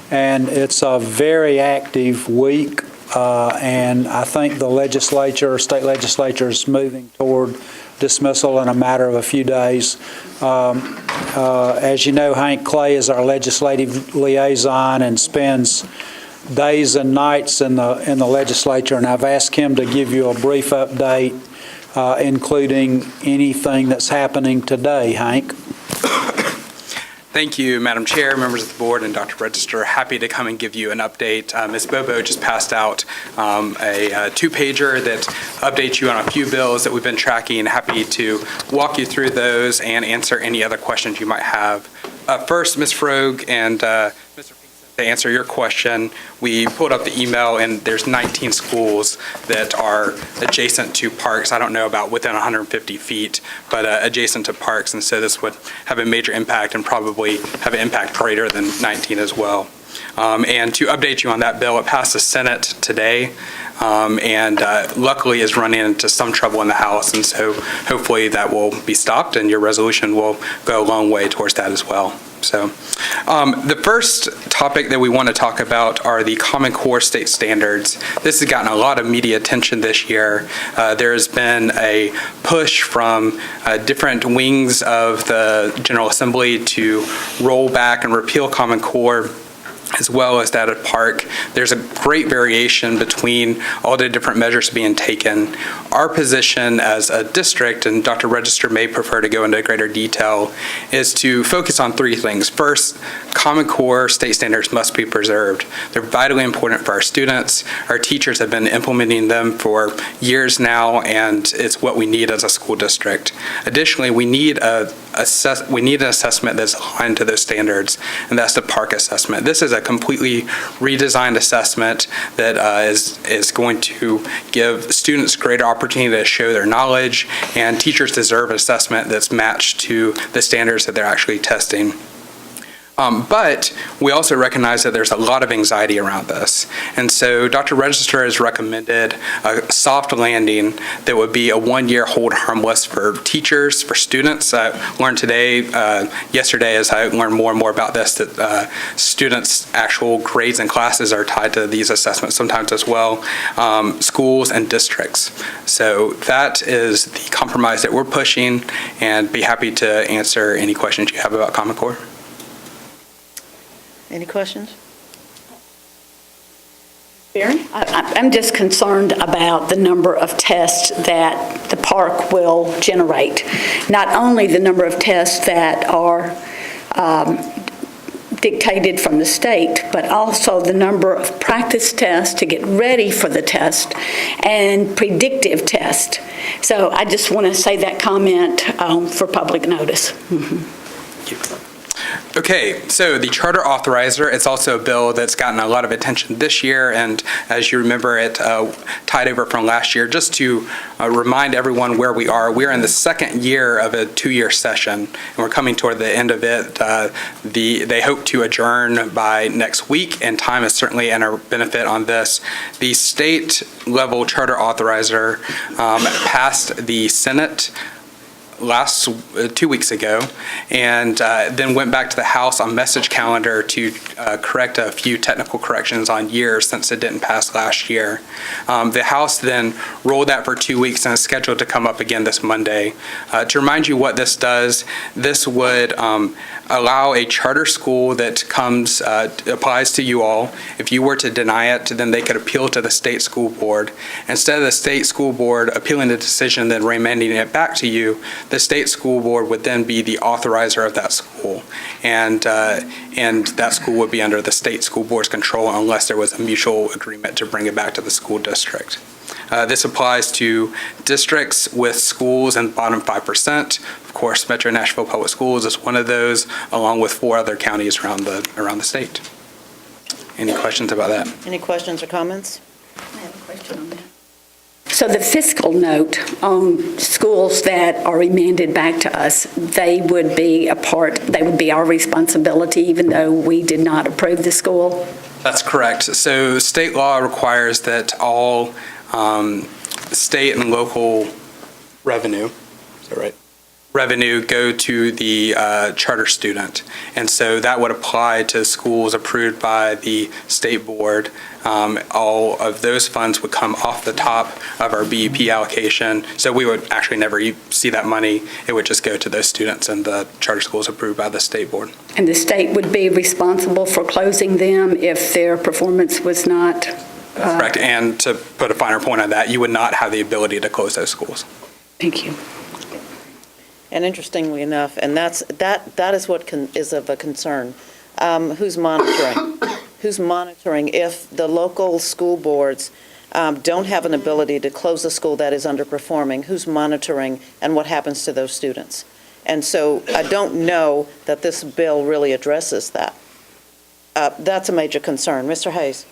and it's a very active week, and I think the state legislature is moving toward dismissal in a matter of a few days. As you know, Hank Clay is our legislative liaison and spends days and nights in the legislature, and I've asked him to give you a brief update, including anything that's happening today. Hank? Thank you, Madam Chair, members of the board, and Dr. Register. Happy to come and give you an update. Ms. Bobo just passed out a two-pager that updates you on a few bills that we've been tracking. Happy to walk you through those and answer any other questions you might have. First, Ms. Frogue and Mr. Pinkston, to answer your question, we pulled up the email, and there's 19 schools that are adjacent to parks. I don't know about within 150 feet, but adjacent to parks, and so this would have a major impact and probably have an impact greater than 19 as well. And to update you on that bill, it passed the Senate today, and luckily is running into some trouble in the House, and so hopefully that will be stopped, and your resolution will go a long way towards that as well. So the first topic that we want to talk about are the Common Core state standards. This has gotten a lot of media attention this year. There's been a push from different wings of the General Assembly to roll back and repeal Common Core, as well as that at Park. There's a great variation between all the different measures being taken. Our position as a district, and Dr. Register may prefer to go into greater detail, is to focus on three things. First, Common Core state standards must be preserved. They're vitally important for our students. Our teachers have been implementing them for years now, and it's what we need as a school district. Additionally, we need an assessment that's aligned to those standards, and that's the Park assessment. This is a completely redesigned assessment that is going to give students greater opportunity to show their knowledge, and teachers deserve an assessment that's matched to the standards that they're actually testing. But we also recognize that there's a lot of anxiety around this. And so Dr. Register has recommended a soft landing that would be a one-year hold harmless for teachers, for students. I learned yesterday as I learned more and more about this, that students' actual grades and classes are tied to these assessments sometimes as well, schools and districts. So that is the compromise that we're pushing, and be happy to answer any questions you have about Common Core. Any questions? I'm just concerned about the number of tests that the park will generate. Not only the number of tests that are dictated from the state, but also the number of practice tests to get ready for the test and predictive tests. So I just want to say that comment for public notice. Thank you. Okay, so the charter authorizer, it's also a bill that's gotten a lot of attention this year, and as you remember, it tied over from last year. Just to remind everyone where we are in the second year of a two-year session, and we're coming toward the end of it. They hope to adjourn by next week, and time is certainly in our benefit on this. The state-level charter authorizer passed the Senate 2 weeks ago, and then went back to the House on message calendar to correct a few technical corrections on years since it didn't pass last year. The House then rolled that for 2 weeks and is scheduled to come up again this Monday. To remind you what this does, this would allow a charter school that applies to you all. If you were to deny it, then they could appeal to the state school board. Instead of the state school board appealing the decision, then remanding it back to you, the state school board would then be the authorizer of that school, and that school would be under the state school board's control unless there was a mutual agreement to bring it back to the school district. This applies to districts with schools in the bottom 5%. Of course, Metro Nashville Public Schools is one of those, along with 4 other counties around the state. Any questions about that? Any questions or comments? I have a question on that. So the fiscal note on schools that are remanded back to us, they would be our responsibility even though we did not approve the school? That's correct. So state law requires that all state and local revenue, is that right? Revenue go to the charter student. And so that would apply to schools approved by the state board. All of those funds would come off the top of our BEP allocation. So we would actually never see that money. It would just go to those students and the charter schools approved by the state board. And the state would be responsible for closing them if their performance was not? That's correct. And to put a finer point on that, you would not have the ability to close those schools. Thank you. And interestingly enough, and that is what is of a concern. Who's monitoring? Who's monitoring if the local school boards don't have an ability to close a school that is underperforming? Who's monitoring, and what happens to those students? And so I don't know that this bill really addresses that. That's a major concern. Mr. Hayes.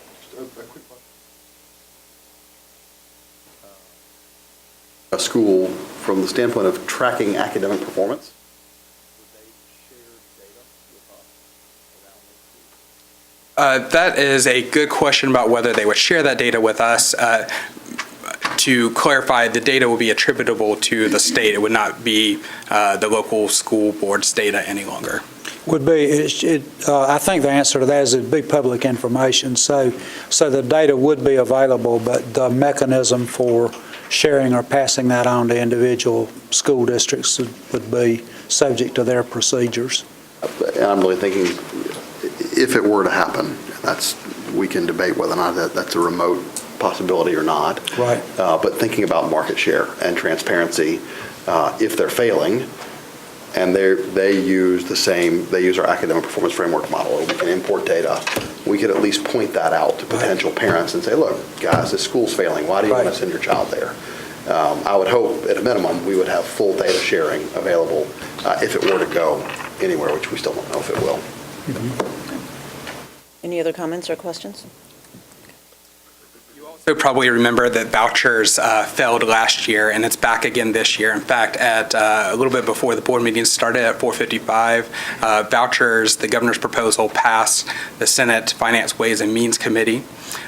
A school from the standpoint of tracking academic performance? That is a good question about whether they would share that data with us. To clarify, the data will be attributable to the state. It would not be the local school board's data any longer. Would be, I think the answer to that is it'd be public information. So the data would be available, but the mechanism for sharing or passing that on to individual school districts would be subject to their procedures. And I'm really thinking, if it were to happen, we can debate whether or not that's a remote possibility or not. Right. But thinking about market share and transparency, if they're failing, and they use our academic performance framework model, or we can import data, we could at least point that out to potential parents and say, look, guys, this school's failing. Why do you want to send your child there? I would hope, at a minimum, we would have full data sharing available if it were to go anywhere, which we still don't know if it will. Mm-hmm. Any other comments or questions? You probably remember that vouchers failed last year, and it's back again this year. In fact, at a little bit before the board meeting started at 4:55, vouchers, the governor's proposal passed the Senate Finance Ways and Means Committee.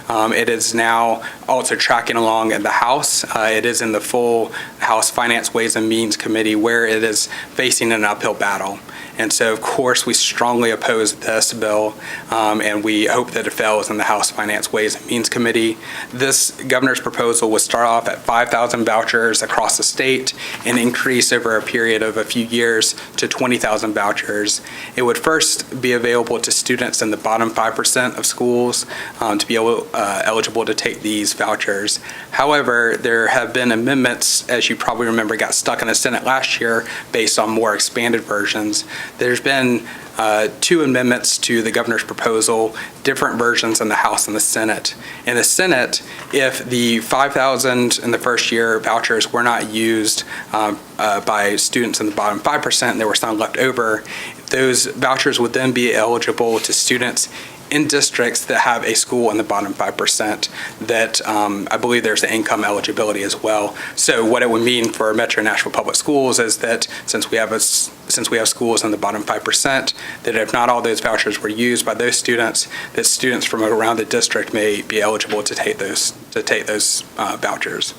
It is now also tracking along in the House. It is in the full House Finance Ways and Means Committee, where it is facing an uphill battle. And so, of course, we strongly oppose this bill, and we hope that it fails in the House Finance Ways and Means Committee. This governor's proposal would start off at 5,000 vouchers across the state and increase over a period of a few years to 20,000 vouchers. It would first be available to students in the bottom 5% of schools to be eligible to take these vouchers. However, there have been amendments, as you probably remember, got stuck in the Senate last year based on more expanded versions. There's been 2 amendments to the governor's proposal, different versions in the House and the Senate. In the Senate, if the 5,000 in the first year vouchers were not used by students in the bottom 5%, and there were some left over, those vouchers would then be eligible to students in districts that have a school in the bottom 5% that I believe there's an income eligibility as well. So what it would mean for Metro Nashville Public Schools is that since we have schools in the bottom 5%, that if not all those vouchers were used by those students, that students from around the district may be eligible to take those vouchers.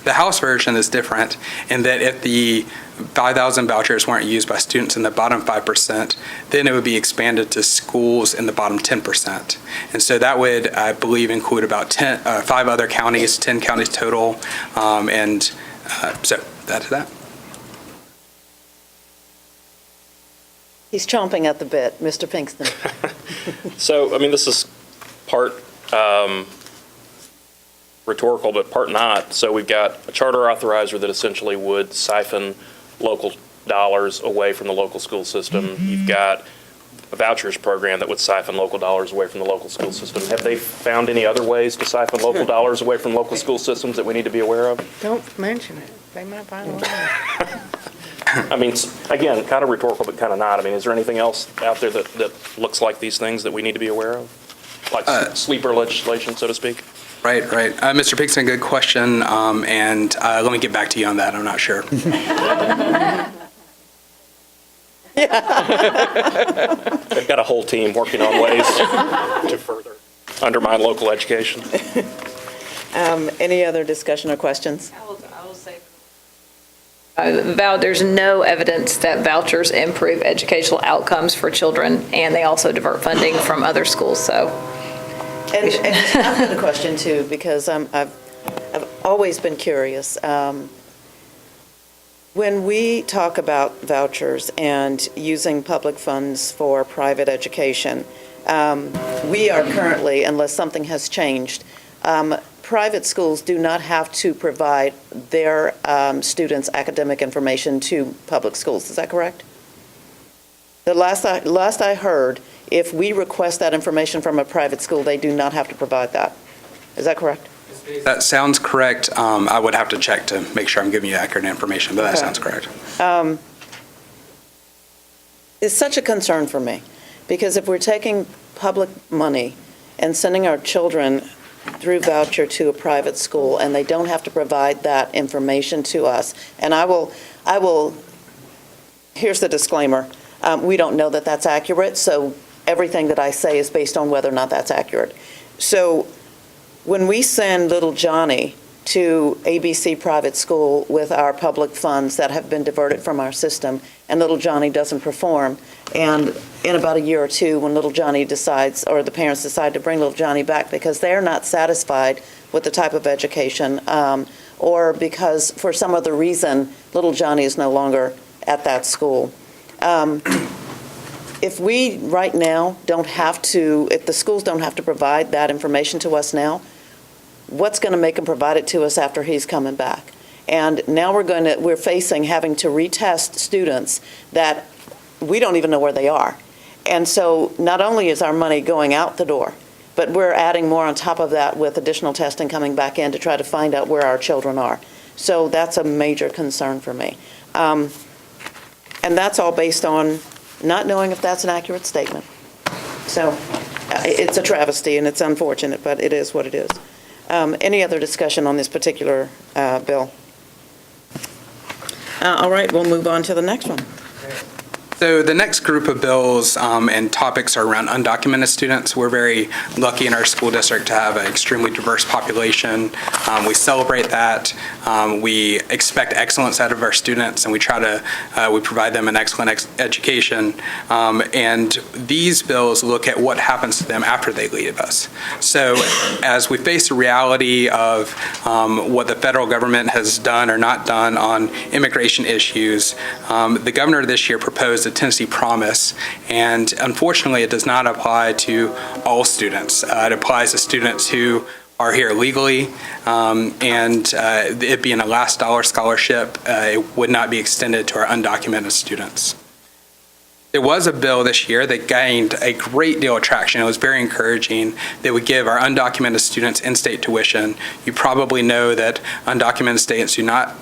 The House version is different in that if the 5,000 vouchers weren't used by students in the bottom 5%, then it would be expanded to schools in the bottom 10%. And so that would, I believe, include about 5 other counties, 10 counties total. So that's that. He's chomping at the bit, Mr. Pinkston. So, I mean, this is part rhetorical, but part not. So we've got a charter authorizer that essentially would siphon local dollars away from the local school system. You've got a vouchers program that would siphon local dollars away from the local school system. Have they found any other ways to siphon local dollars away from local school systems that we need to be aware of? Don't mention it. They might find a way. I mean, again, kind of rhetorical, but kind of not. I mean, is there anything else out there that looks like these things that we need to be aware of? Like sleeper legislation, so to speak? Right. Mr. Pinkston, good question, and let me get back to you on that. I'm not sure. They've got a whole team working on ways to further undermine local education. Any other discussion or questions? I will say, there's no evidence that vouchers improve educational outcomes for children, and they also divert funding from other schools, so. And I've got a question too, because I've always been curious. When we talk about vouchers and using public funds for private education, we are currently, unless something has changed, private schools do not have to provide their students' academic information to public schools. Is that correct? The last I heard, if we request that information from a private school, they do not have to provide that. Is that correct? That sounds correct. I would have to check to make sure I'm giving you accurate information, but that sounds correct. It's such a concern for me, because if we're taking public money and sending our children through voucher to a private school, and they don't have to provide that information to us, and I will, here's the disclaimer. We don't know that that's accurate, so everything that I say is based on whether or not that's accurate. So when we send little Johnny to ABC private school with our public funds that have been diverted from our system, and little Johnny doesn't perform, and in about a year or two, when little Johnny decides, or the parents decide to bring little Johnny back because they're not satisfied with the type of education, or because for some other reason, little Johnny is no longer at that school. If we right now don't have to, if the schools don't have to provide that information to us now, what's going to make them provide it to us after he's coming back? And now we're facing having to retest students that we don't even know where they are. And so not only is our money going out the door, but we're adding more on top of that with additional testing coming back in to try to find out where our children are. So that's a major concern for me. And that's all based on not knowing if that's an accurate statement. So it's a travesty and it's unfortunate, but it is what it is. Any other discussion on this particular bill? All right, we'll move on to the next one. So the next group of bills and topics are around undocumented students. We're very lucky in our school district to have an extremely diverse population. We celebrate that. We expect excellence out of our students, and we try to we provide them an excellent education. And these bills look at what happens to them after they leave us. So as we face the reality of what the federal government has done or not done on immigration issues, the governor this year proposed a Tennessee Promise, and unfortunately it does not apply to all students. It applies to students who are here legally, and it being a last dollar scholarship, it would not be extended to our undocumented students. There was a bill this year that gained a great deal of traction. It was very encouraging that would give our undocumented students in-state tuition. You probably know that undocumented students do not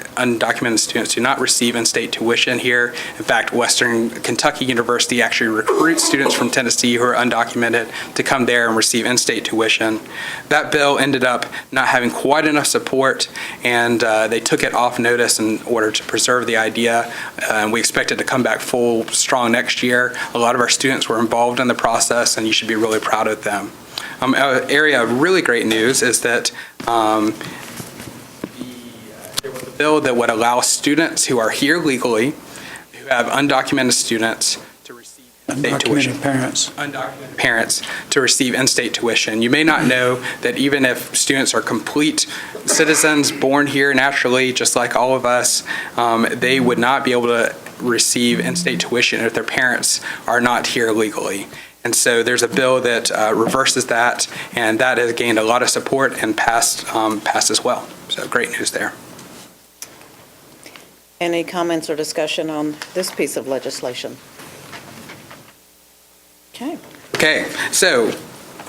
receive in-state tuition here. In fact, Western Kentucky University actually recruits students from Tennessee who are undocumented to come there and receive in-state tuition. That bill ended up not having quite enough support, and they took it off notice in order to preserve the idea. And we expect it to come back full, strong next year. A lot of our students were involved in the process, and you should be really proud of them. An area of really great news is that there was a bill that would allow students who are here legally, who have undocumented students, to receive in-state tuition. Undocumented parents to receive in-state tuition. You may not know that even if students are complete citizens born here naturally, just like all of us, they would not be able to receive in-state tuition if their parents are not here legally. And so there's a bill that reverses that, and that has gained a lot of support and passed as well. So great news there. Any comments or discussion on this piece of legislation? Okay, so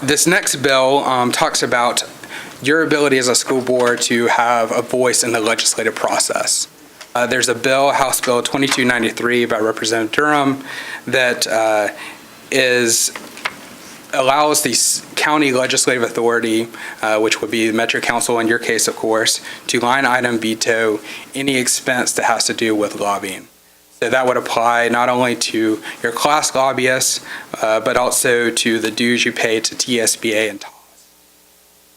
this next bill talks about your ability as a school board to have a voice in the legislative process. There's a bill, House Bill 2293 by Representative Durham, that allows the county legislative authority, which would be the Metro Council in your case, of course, to line item veto any expense that has to do with lobbying. So that would apply not only to your class lobbyists, but also to the dues you pay to TSBA and TOS.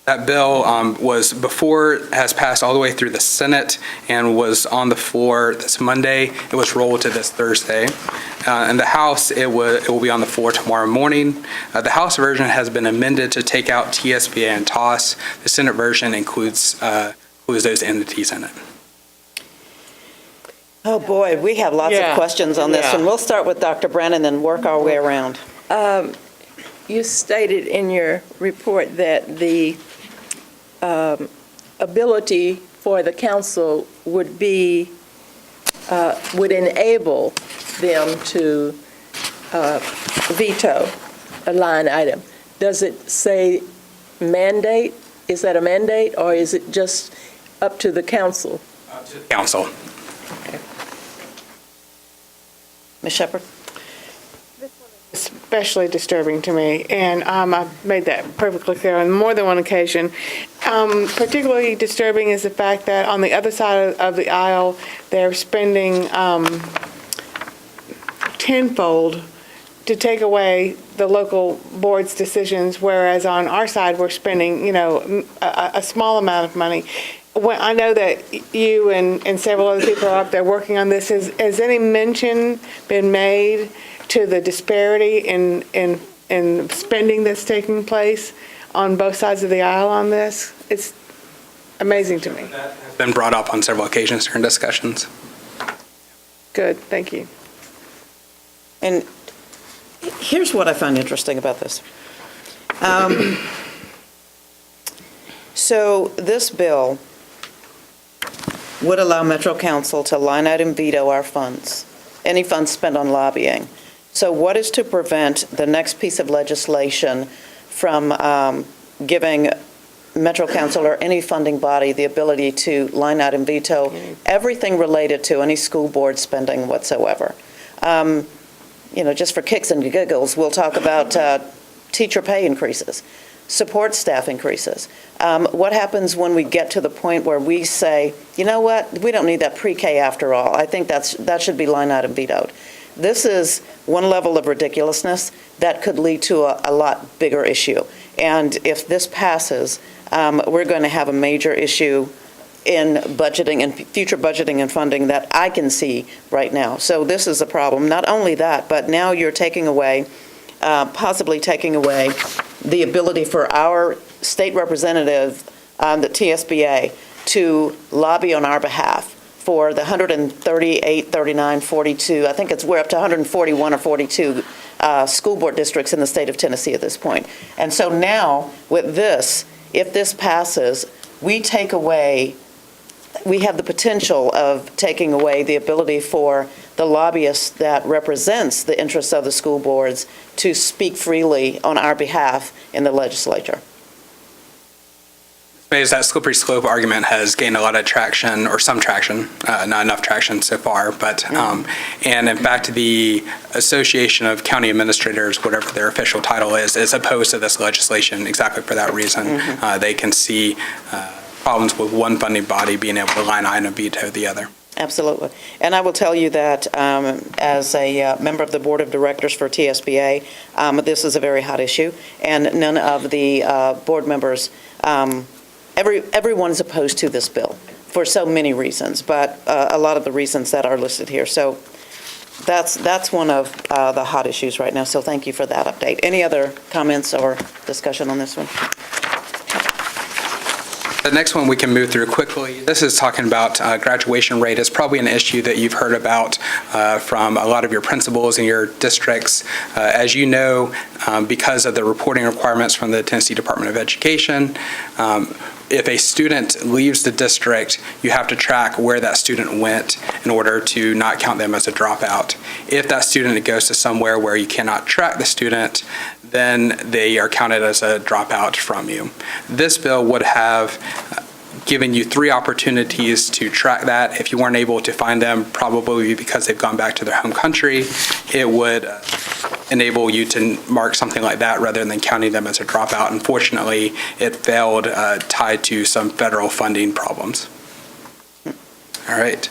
That bill has passed all the way through the Senate and was on the floor this Monday. It was rolled to this Thursday. In the House, it will be on the floor tomorrow morning. The House version has been amended to take out TSBA and TOS. The Senate version includes those entities in it. Oh, boy, we have lots of questions on this one. We'll start with Dr. Brennan and work our way around. You stated in your report that the ability for the council would enable them to veto a line item. Does it say mandate? Is that a mandate, or is it just up to the council? Up to the council. Okay. Ms. Shepherd? Especially disturbing to me, and I've made that perfectly clear on more than one occasion. Particularly disturbing is the fact that on the other side of the aisle, they're spending tenfold to take away the local board's decisions, whereas on our side, we're spending, a small amount of money. I know that you and several other people are up there working on this. Has any mention been made to the disparity in spending that's taking place on both sides of the aisle on this? It's amazing to me. That has been brought up on several occasions during discussions. Good, thank you. And here's what I find interesting about this. So this bill would allow Metro Council to line item veto our funds, any funds spent on lobbying. So what is to prevent the next piece of legislation from giving Metro Council or any funding body the ability to line item veto everything related to any school board spending whatsoever? Just for kicks and giggles, we'll talk about teacher pay increases, support staff increases. What happens when we get to the point where we say, you know what, we don't need that pre-K after all. I think that should be line item vetoed. This is one level of ridiculousness that could lead to a lot bigger issue. And if this passes, we're going to have a major issue in budgeting and future budgeting and funding that I can see right now. So this is a problem. Not only that, but now you're taking away, possibly taking away the ability for our state representative, the TSBA, to lobby on our behalf for the 138, 39, 42, I think we're up to 141 or 42 school board districts in the state of Tennessee at this point. And so now with this, if this passes, we have the potential of taking away the ability for the lobbyist that represents the interests of the school boards to speak freely on our behalf in the legislature. That slippery slope argument has gained a lot of traction, or some traction, not enough traction so far, but, and in fact, the Association of County Administrators, whatever their official title is opposed to this legislation exactly for that reason. They can see problems with one funding body being able to line item veto the other. Absolutely. And I will tell you that as a member of the board of directors for TSBA, this is a very hot issue, and none of the board members, everyone is opposed to this bill for so many reasons, but a lot of the reasons that are listed here. So that's one of the hot issues right now, so thank you for that update. Any other comments or discussion on this one? The next one we can move through quickly. This is talking about graduation rate. It's probably an issue that you've heard about from a lot of your principals in your districts. As you know, because of the reporting requirements from the Tennessee Department of Education, if a student leaves the district, you have to track where that student went in order to not count them as a dropout. If that student goes to somewhere where you cannot track the student, then they are counted as a dropout from you. This bill would have given you 3 opportunities to track that. If you weren't able to find them, probably because they've gone back to their home country, it would enable you to mark something like that rather than counting them as a dropout. Unfortunately, it failed tied to some federal funding problems. All right.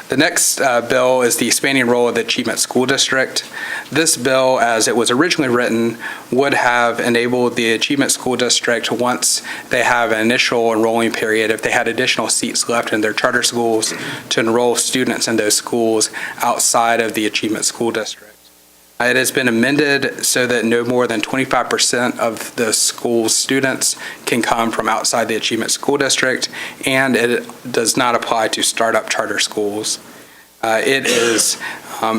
The next bill is the expanding role of the Achievement School District. This bill, as it was originally written, would have enabled the Achievement School District, once they have an initial enrolling period, if they had additional seats left in their charter schools, to enroll students in those schools outside of the Achievement School District. It has been amended so that no more than 25% of the school's students can come from outside the Achievement School District, and it does not apply to startup charter schools. It is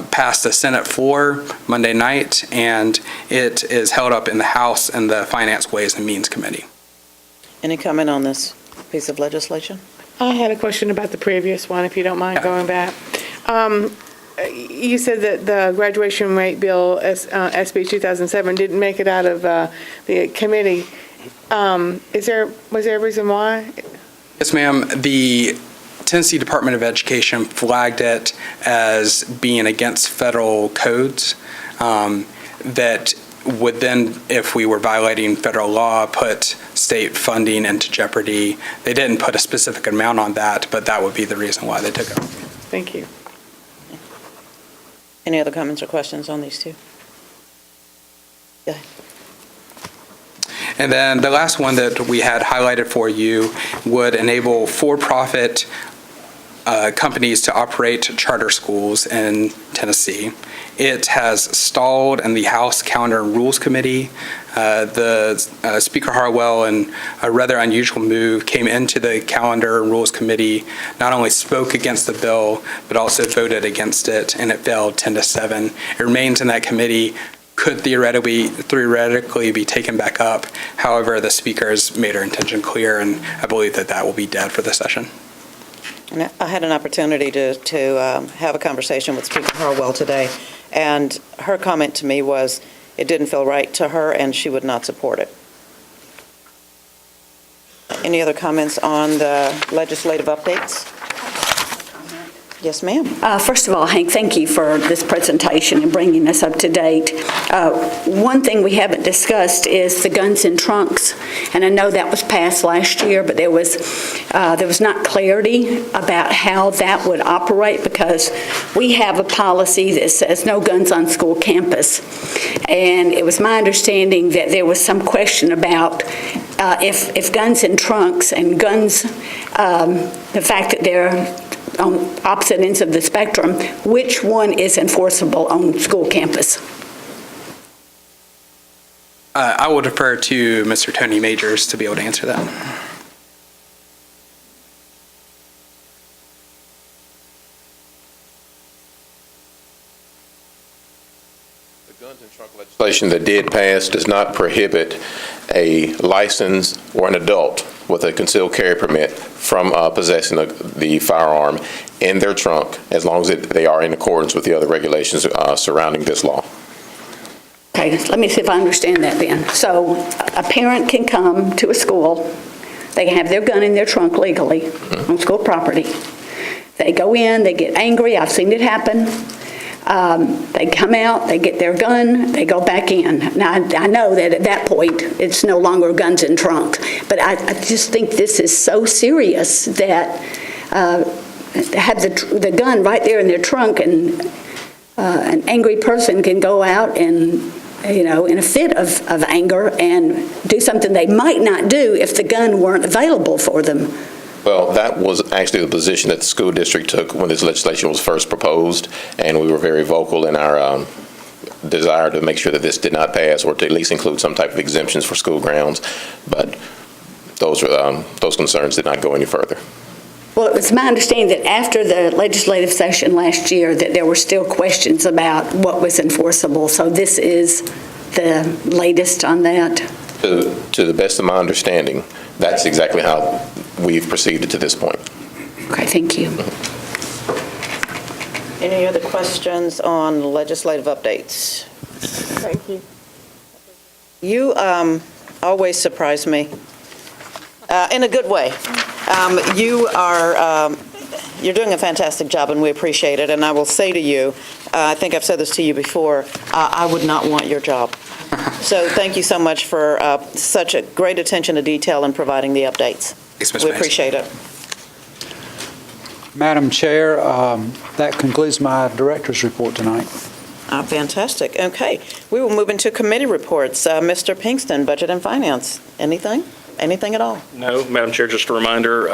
passed the Senate floor Monday night, and it is held up in the House and the Finance Ways and Means Committee. Any comment on this piece of legislation? I had a question about the previous one, if you don't mind going back. You said that the graduation rate bill, SB 2007, didn't make it out of the committee. Was there a reason why? Yes, ma'am. The Tennessee Department of Education flagged it as being against federal codes that would then, if we were violating federal law, put state funding into jeopardy. They didn't put a specific amount on that, but that would be the reason why they took it. Thank you. Any other comments or questions on these two? And then the last one that we had highlighted for you would enable for-profit companies to operate charter schools in Tennessee. It has stalled in the House Calendar and Rules Committee. Speaker Harwell, in a rather unusual move, came into the Calendar and Rules Committee, not only spoke against the bill, but also voted against it, and it failed 10-7. It remains in that committee, could theoretically be taken back up. However, the speaker has made her intention clear, and I believe that will be dead for the session. And I had an opportunity to have a conversation with Speaker Harwell today, and her comment to me was it didn't feel right to her, and she would not support it. Any other comments on the legislative updates? Yes, ma'am. First of all, Hank, thank you for this presentation and bringing us up to date. One thing we haven't discussed is the guns in trunks, and I know that was passed last year, but there was not clarity about how that would operate, because we have a policy that says no guns on school campus, and it was my understanding that there was some question about if guns in trunks and guns, the fact that they're on opposite ends of the spectrum, which one is enforceable on school campus? I will defer to Mr. Tony Majors to be able to answer that. The guns and trunk legislation that did pass does not prohibit a license or an adult with a concealed carry permit from possessing the firearm in their trunk, as long as they are in accordance with the other regulations surrounding this law. Okay, let me see if I understand that then. So a parent can come to a school, they can have their gun in their trunk legally on school property. They go in, they get angry, I've seen it happen. They come out, they get their gun, they go back in. Now, I know that at that point, it's no longer guns in trunk, but I just think this is so serious that have the gun right there in their trunk, and an angry person can go out and, in a fit of anger and do something they might not do if the gun weren't available for them. Well, that was actually the position that the school district took when this legislation was first proposed, and we were very vocal in our desire to make sure that this did not pass, or to at least include some type of exemptions for school grounds. But those concerns did not go any further. Well, it was my understanding that after the legislative session last year that there were still questions about what was enforceable. So this is the latest on that? To the best of my understanding, that's exactly how we've proceeded to this point. Okay, thank you. Any other questions on legislative updates? Thank you. You always surprise me in a good way. You're doing a fantastic job, and we appreciate it. And I will say to you, I think I've said this to you before, I would not want your job. So thank you so much for such a great attention to detail and providing the updates. We appreciate it. Madam Chair, that concludes my director's report tonight. Fantastic. Okay. We will move into committee reports. Mr. Pinkston, Budget and Finance. Anything? Anything at all? No, Madam Chair, just a reminder,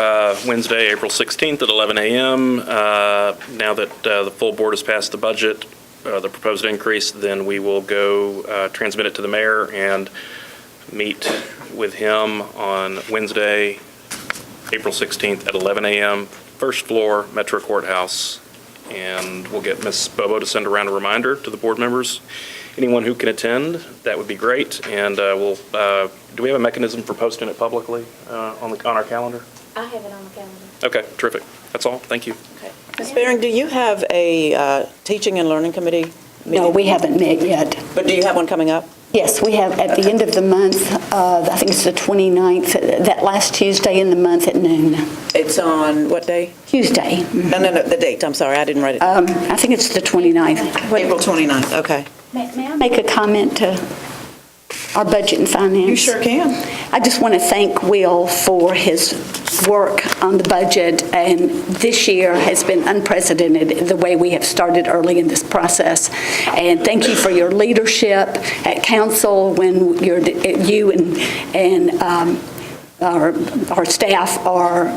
Wednesday, April 16th at 11 a.m. Now that the full board has passed the budget, the proposed increase, then we will go transmit it to the mayor and meet with him on Wednesday, April 16th at 11 a.m., first floor, Metro Courthouse. And we'll get Ms. Bobo to send around a reminder to the board members. Anyone who can attend, that would be great. And do we have a mechanism for posting it publicly on our calendar? I have it on the calendar. Okay, terrific. That's all. Thank you. Okay. Ms. Baring, do you have a teaching and learning committee meeting? No, we haven't met yet. But do you have one coming up? Yes, we have at the end of the month, I think it's the 29th, that last Tuesday in the month at noon. It's on what day? Tuesday. No, the date. I'm sorry, I didn't write it. I think it's the 29th. April 29th, okay. May I make a comment to? our budget and finance? You sure can. I just want to thank Will for his work on the budget, and this year has been unprecedented, the way we have started early in this process. And thank you for your leadership at council when you and our staff are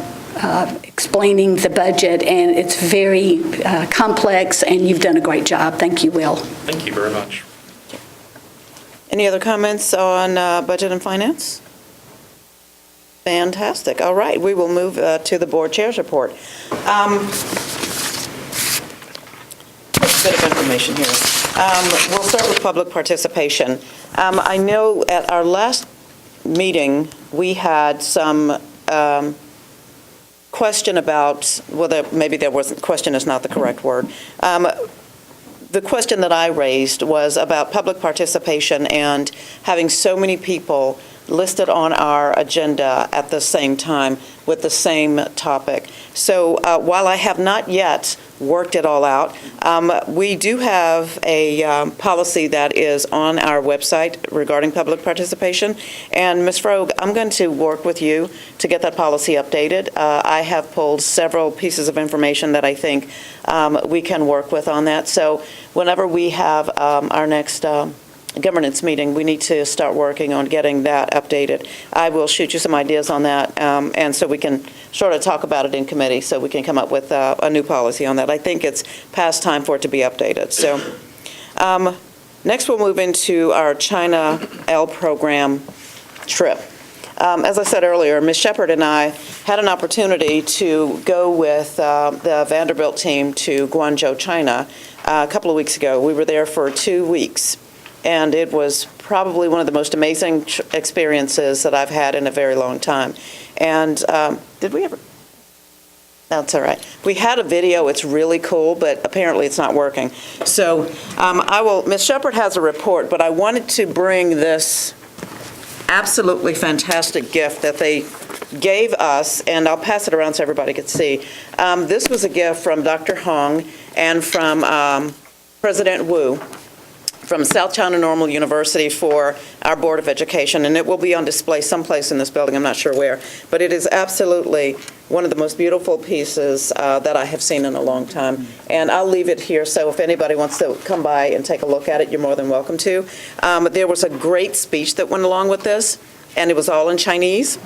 explaining the budget, and it's very complex, and you've done a great job. Thank you, Will. Thank you very much. Any other comments on budget and finance? Fantastic. All right, we will move to the board chair's report. A bit of information here. We'll start with public participation. I know at our last meeting, we had some question about, well, maybe there wasn't, question is not the correct word. The question that I raised was about public participation and having so many people listed on our agenda at the same time with the same topic. So while I have not yet worked it all out, we do have a policy that is on our website regarding public participation. And Ms. Frogh, I'm going to work with you to get that policy updated. I have pulled several pieces of information that I think we can work with on that. So whenever we have our next governance meeting, we need to start working on getting that updated. I will shoot you some ideas on that, and so we can sort of talk about it in committee, so we can come up with a new policy on that. I think it's past time for it to be updated. So next we'll move into our China L program trip. As I said earlier, Ms. Shepard and I had an opportunity to go with the Vanderbilt team to Guangzhou, China, a couple of weeks ago. We were there for 2 weeks. And it was probably one of the most amazing experiences that I've had in a very long time. And did we ever? That's all right. We had a video. It's really cool, but apparently it's not working. So Ms. Shepard has a report, but I wanted to bring this absolutely fantastic gift that they gave us, and I'll pass it around so everybody can see. This was a gift from Dr. Hong and from President Wu, from South China Normal University for our Board of Education, and it will be on display someplace in this building, I'm not sure where, but it is absolutely one of the most beautiful pieces that I have seen in a long time. And I'll leave it here, so if anybody wants to come by and take a look at it, you're more than welcome to. There was a great speech that went along with this, and it was all in Chinese.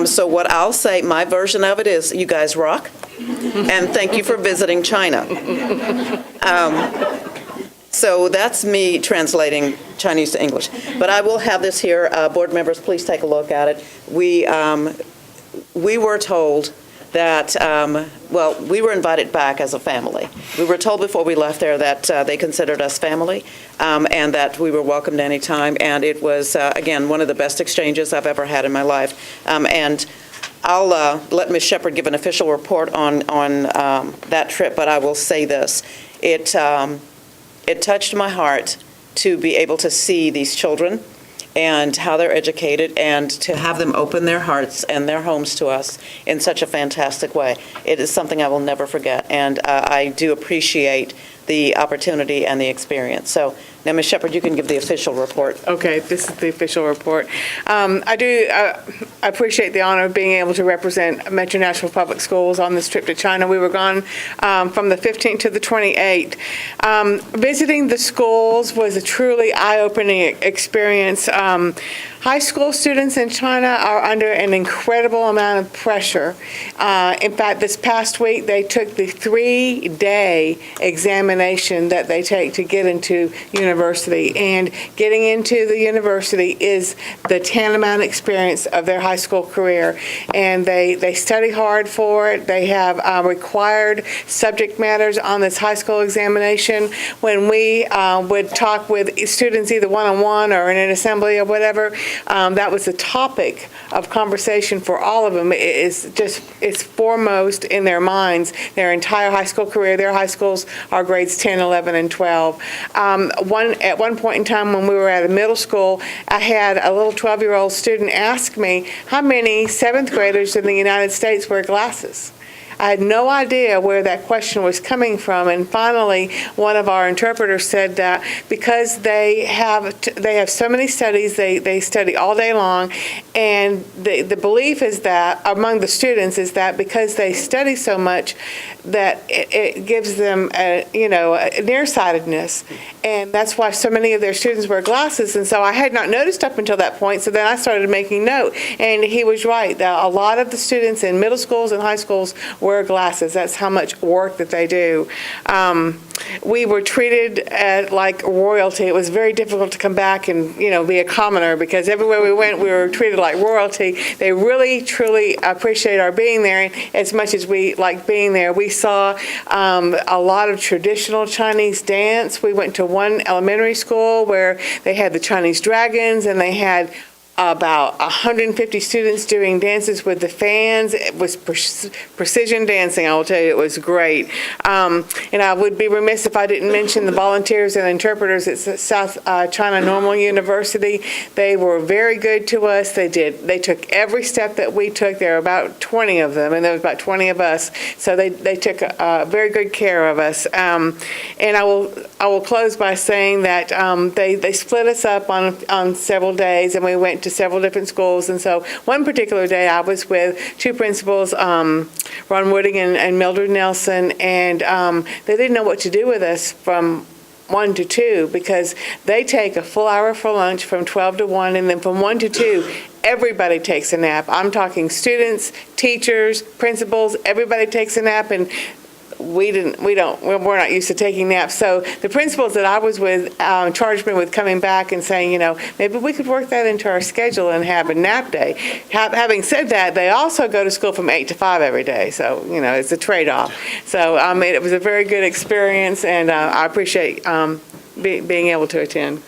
So what I'll say, my version of it is, you guys rock, and thank you for visiting China. So that's me translating Chinese to English. But I will have this here. Board members, please take a look at it. We were told that, well, we were invited back as a family. We were told before we left there that they considered us family and that we were welcomed anytime. And it was, again, one of the best exchanges I've ever had in my life. And I'll let Ms. Shepard give an official report on that trip, but I will say this. It touched my heart to be able to see these children and how they're educated and to have them open their hearts and their homes to us in such a fantastic way. It is something I will never forget, and I do appreciate the opportunity and the experience. So now, Ms. Shepard, you can give the official report. Okay, this is the official report. I appreciate the honor of being able to represent Metro Nashville Public Schools on this trip to China. We were gone from the 15th to the 28th. Visiting the schools was a truly eye-opening experience. High school students in China are under an incredible amount of pressure. In fact, this past week, they took the 3-day examination that they take to get into university. And getting into the university is the tantamount experience of their high school career. And they study hard for it. They have required subject matters on this high school examination. When we would talk with students either one-on-one or in an assembly or whatever, that was the topic of conversation for all of them. It's foremost in their minds, their entire high school career. Their high schools are grades 10, 11, and 12. At one point in time when we were at a middle school, I had a little 12-year-old student ask me, how many 7th graders in the United States wear glasses? I had no idea where that question was coming from. And finally, one of our interpreters said that because they have so many studies, they study all day long, and the belief is that among the students is that because they study so much, that it gives them nearsightedness, and that's why so many of their students wear glasses. And so I had not noticed up until that point. So then I started making note, and he was right. A lot of the students in middle schools and high schools wear glasses. That's how much work that they do. We were treated like royalty. It was very difficult to come back and be a commoner, because everywhere we went, we were treated like royalty. They really, truly appreciate our being there as much as we like being there. We saw a lot of traditional Chinese dance. We went to one elementary school where they had the Chinese dragons, and they had about 150 students doing dances with the fans. It was precision dancing, I will tell you. It was great. And I would be remiss if I didn't mention the volunteers and interpreters at South China Normal University. They were very good to us. They took every step that we took. There were about 20 of them, and there was about 20 of us. So they took very good care of us. And I will close by saying that they split us up on several days, and we went to several different schools. And so one particular day I was with two principals, Ron Wooding and Mildred Nelson, and they didn't know what to do with us from 1 to 2, because they take a full hour for lunch from 12 to 1, and then from 1 to 2, everybody takes a nap. I'm talking students, teachers, principals, everybody takes a nap, and we're not used to taking naps. So the principals that I was with charged me with coming back and saying, maybe we could work that into our schedule and have a nap day. Having said that, they also go to school from 8 to 5 every day. So, it's a trade-off. So, it was a very good experience, and I appreciate being able to attend.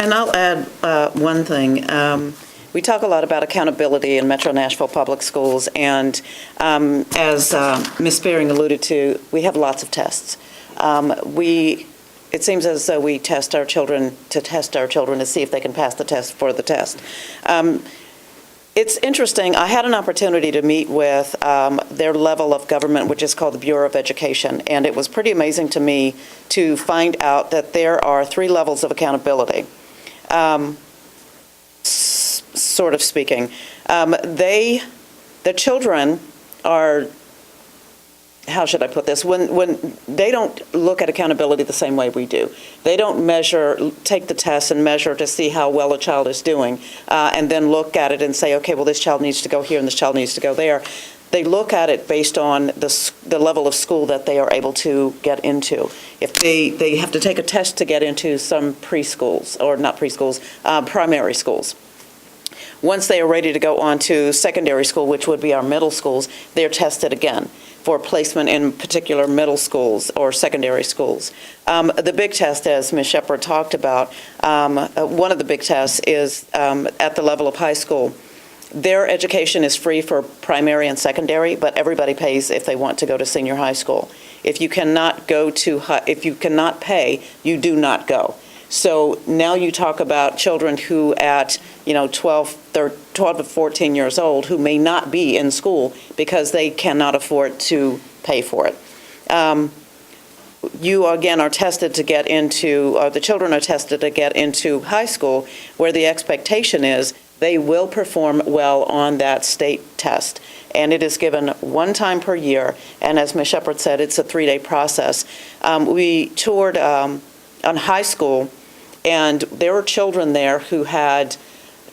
And I'll add one thing. We talk a lot about accountability in Metro Nashville Public Schools, and as Ms. Spearing alluded to, we have lots of tests. It seems as though we test our children to see if they can pass the test for the test. It's interesting. I had an opportunity to meet with their level of government, which is called the Bureau of Education, and it was pretty amazing to me to find out that there are 3 levels of accountability. Sort of speaking. The children are, how should I put this? When they don't look at accountability the same way we do. They don't take the test and measure to see how well a child is doing, and then look at it and say, okay, well, this child needs to go here and this child needs to go there. They look at it based on the level of school that they are able to get into. If they have to take a test to get into some preschools, or not preschools, primary schools. Once they are ready to go on to secondary school, which would be our middle schools, they're tested again for placement in particular middle schools or secondary schools. The big test, as Ms. Shepard talked about, one of the big tests is at the level of high school. Their education is free for primary and secondary, but everybody pays if they want to go to senior high school. If you cannot pay, you do not go. So now you talk about children who at 12 to 14 years old who may not be in school because they cannot afford to pay for it. You again are tested to get into, the children are tested to get into high school, where the expectation is they will perform well on that state test. And it is given one time per year. And as Ms. Shepard said, it's a 3-day process. We toured on high school, and there were children there who had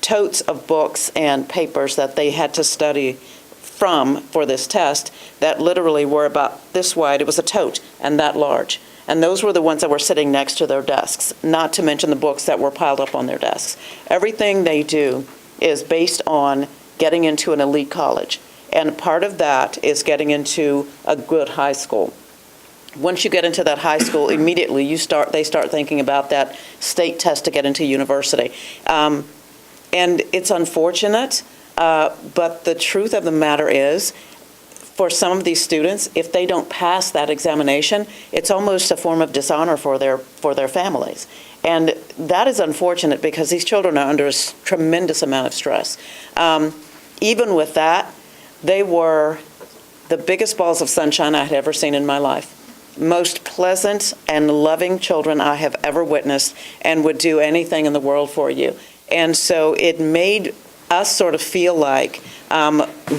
totes of books and papers that they had to study from for this test that literally were about this wide. It was a tote and that large. And those were the ones that were sitting next to their desks, not to mention the books that were piled up on their desks. Everything they do is based on getting into an elite college. And part of that is getting into a good high school. Once you get into that high school, immediately they start thinking about that state test to get into university. And it's unfortunate, but the truth of the matter is, for some of these students, if they don't pass that examination, it's almost a form of dishonor for their families. And that is unfortunate, because these children are under a tremendous amount of stress. Even with that, they were the biggest balls of sunshine I had ever seen in my life. Most pleasant and loving children I have ever witnessed, and would do anything in the world for you. And so it made us sort of feel like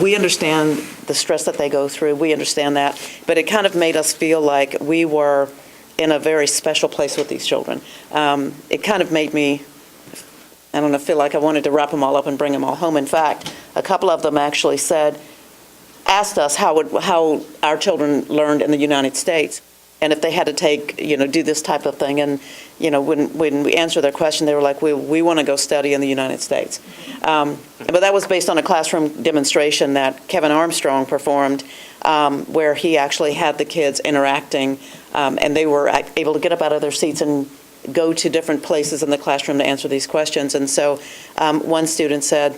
we understand the stress that they go through, we understand that, but it kind of made us feel like we were in a very special place with these children. It kind of made me, I don't know, feel like I wanted to wrap them all up and bring them all home. In fact, a couple of them actually asked us how our children learned in the United States, and if they had to do this type of thing. And, when we answered their question, they were like, we want to go study in the United States. But that was based on a classroom demonstration that Kevin Armstrong performed, where he actually had the kids interacting, and they were able to get up out of their seats and go to different places in the classroom to answer these questions. And so one student said,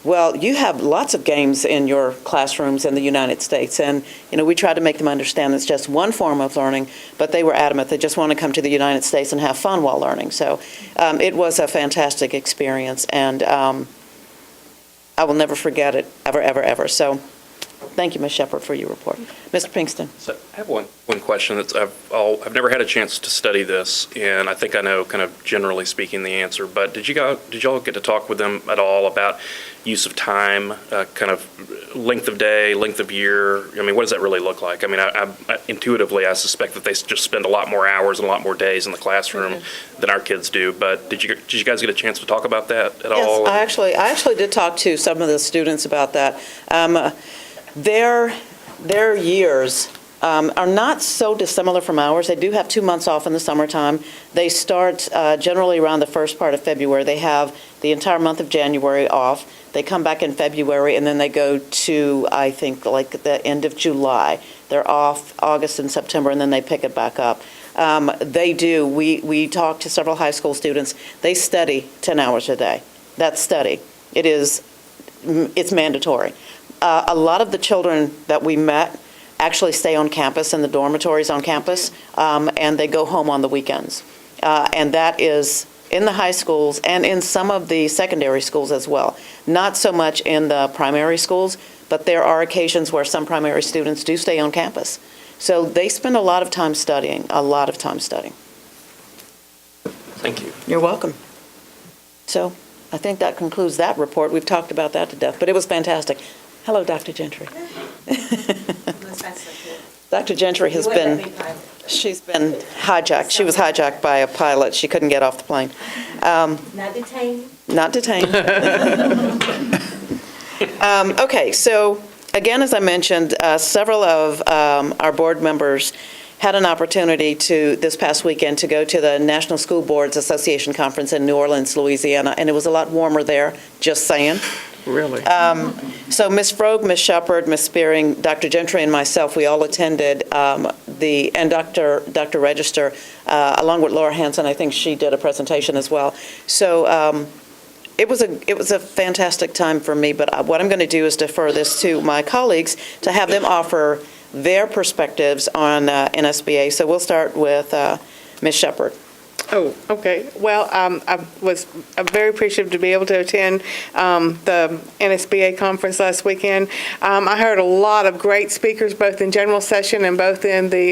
well, you have lots of games in your classrooms in the United States, and we tried to make them understand it's just one form of learning, but they were adamant they just want to come to the United States and have fun while learning. So it was a fantastic experience, and I will never forget it, ever, ever, ever. So thank you, Ms. Shepard, for your report. Mr. Pinkston. So I have one question. I've never had a chance to study this, and I think I know, kind of generally speaking, the answer. But did y'all get to talk with them at all about use of time, kind of length of day, length of year? I mean, what does that really look like? I mean, intuitively, I suspect that they just spend a lot more hours and a lot more days in the classroom than our kids do. But did you guys get a chance to talk about that at all? Yes, I actually did talk to some of the students about that. Their years are not so dissimilar from ours. They do have 2 months off in the summertime. They start generally around the first part of February. They have the entire month of January off. They come back in February, and then they go to, I think, like the end of July. They're off August and September, and then they pick it back up. They do. We talked to several high school students. They study 10 hours a day. That's study. It's mandatory. A lot of the children that we met actually stay on campus in the dormitories on campus, and they go home on the weekends. And that is in the high schools and in some of the secondary schools as well. Not so much in the primary schools, but there are occasions where some primary students do stay on campus. So they spend a lot of time studying, Thank you. You're welcome. So I think that concludes that report. We've talked about that to death, but it was fantastic. Hello, Dr. Gentry. Dr. Gentry she's been hijacked. She was hijacked by a pilot. She couldn't get off the plane. Not detained. Not detained. Okay, so again, as I mentioned, several of our board members had an opportunity this past weekend to go to the National School Boards Association Conference in New Orleans, Louisiana, and it was a lot warmer there, just saying. Really? So Ms. Frogue, Ms. Shepard, Ms. Spearing, Dr. Gentry, and myself, we all attended, and Dr. Register, along with Laura Hansen. I think she did a presentation as well. So it was a fantastic time for me, but what I'm going to do is defer this to my colleagues to have them offer their perspectives on NSBA. So we'll start with Ms. Shepard. Oh, okay. Well, I was very appreciative to be able to attend the NSBA conference last weekend. I heard a lot of great speakers, both in general session and both in the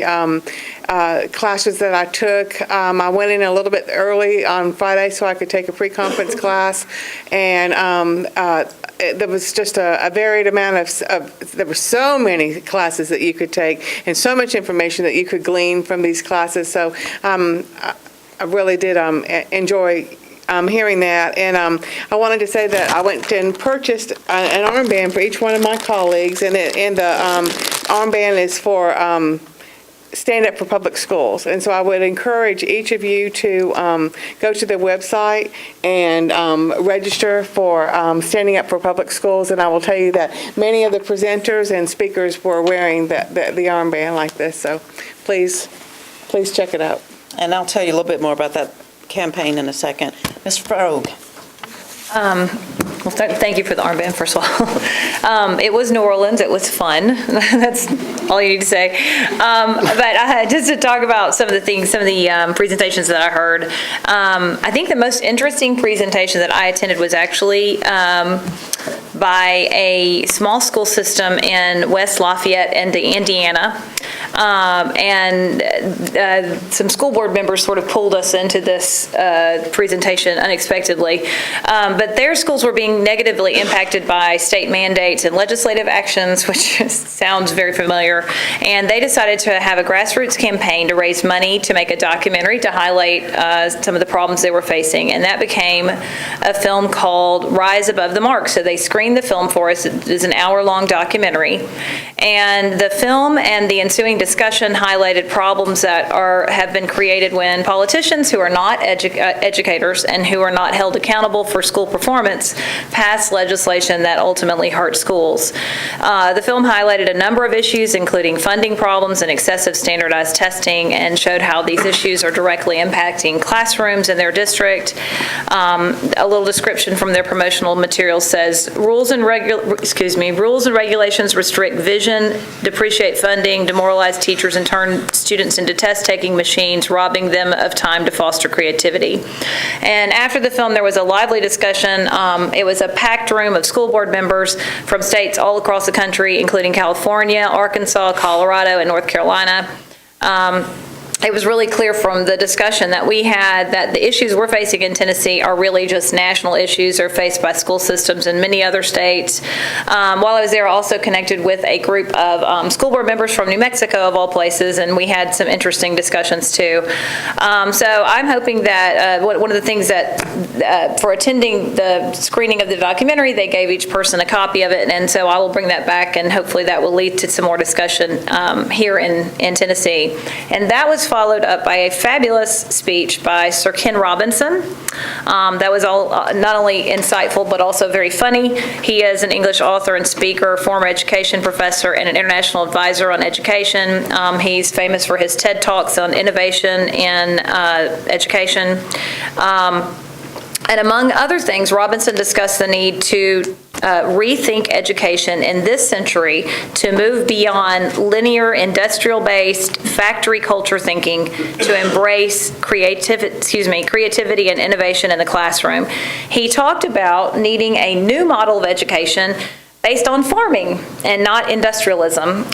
classes that I took. I went in a little bit early on Friday so I could take a pre-conference class, and there was just a varied amount of, there were so many classes that you could take and so much information that you could glean from these classes. So I really did enjoy hearing that. And I wanted to say that I went and purchased an armband for each one of my colleagues, and the armband is for Stand Up for Public Schools. And so I would encourage each of you to go to their website and register for Standing Up for Public Schools. And I will tell you that many of the presenters and speakers were wearing the armband like this. So please check it out. And I'll tell you a little bit more about that campaign in a second. Ms. Frogue. Well, thank you for the armband, first of all. It was New Orleans. It was fun. That's all you need to say. But just to talk about some of the presentations that I heard, I think the most interesting presentation that I attended was actually by a small school system in West Lafayette, Indiana. Some school board members sort of pulled us into this presentation unexpectedly. But their schools were being negatively impacted by state mandates and legislative actions, which sounds very familiar. And they decided to have a grassroots campaign to raise money to make a documentary to highlight some of the problems they were facing. And that became a film called Rise Above the Mark. So they screened the film for us. It is an hour-long documentary. And the film and the ensuing discussion highlighted problems that have been created when politicians who are not educators and who are not held accountable for school performance pass legislation that ultimately hurt schools. The film highlighted a number of issues, including funding problems and excessive standardized testing, and showed how these issues are directly impacting classrooms in their district. A little description from their promotional material says, rules and regulations restrict vision, depreciate funding, demoralize teachers, and turn students into test-taking machines, robbing them of time to foster creativity. And after the film, there was a lively discussion. It was a packed room of school board members from states all across the country, including California, Arkansas, Colorado, and North Carolina. It was really clear from the discussion that we had that the issues we're facing in Tennessee are really just national issues or faced by school systems in many other states. While I was there, I also connected with a group of school board members from New Mexico, of all places, and we had some interesting discussions too. So I'm hoping that one of the things that for attending the screening of the documentary, they gave each person a copy of it, and so I will bring that back, and hopefully that will lead to some more discussion here in Tennessee. And that was followed up by a fabulous speech by Sir Ken Robinson. That was all not only insightful, but also very funny. He is an English author and speaker, former education professor, and an international advisor on education. He's famous for his TED Talks on innovation in education. And among other things, Robinson discussed the need to rethink education in this century to move beyond linear, industrial-based, factory culture thinking to embrace creativity and innovation in the classroom. He talked about needing a new model of education based on farming and not industrialism.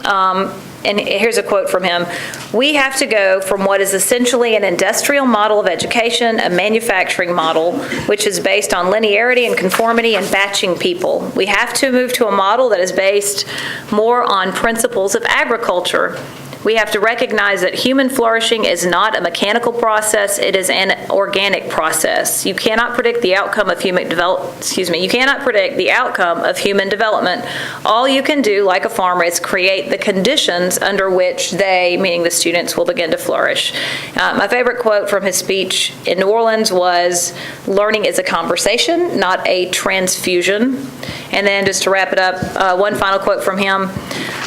And here's a quote from him. "We have to go from what is essentially an industrial model of education, a manufacturing model, which is based on linearity and conformity and batching people. We have to move to a model that is based more on principles of agriculture. We have to recognize that human flourishing is not a mechanical process, it is an organic process. You cannot predict the outcome of human development. All you can do, like a farmer, is create the conditions under which they, meaning the students, will begin to flourish." My favorite quote from his speech in New Orleans was, "Learning is a conversation, not a transfusion." And then just to wrap it up, one final quote from him.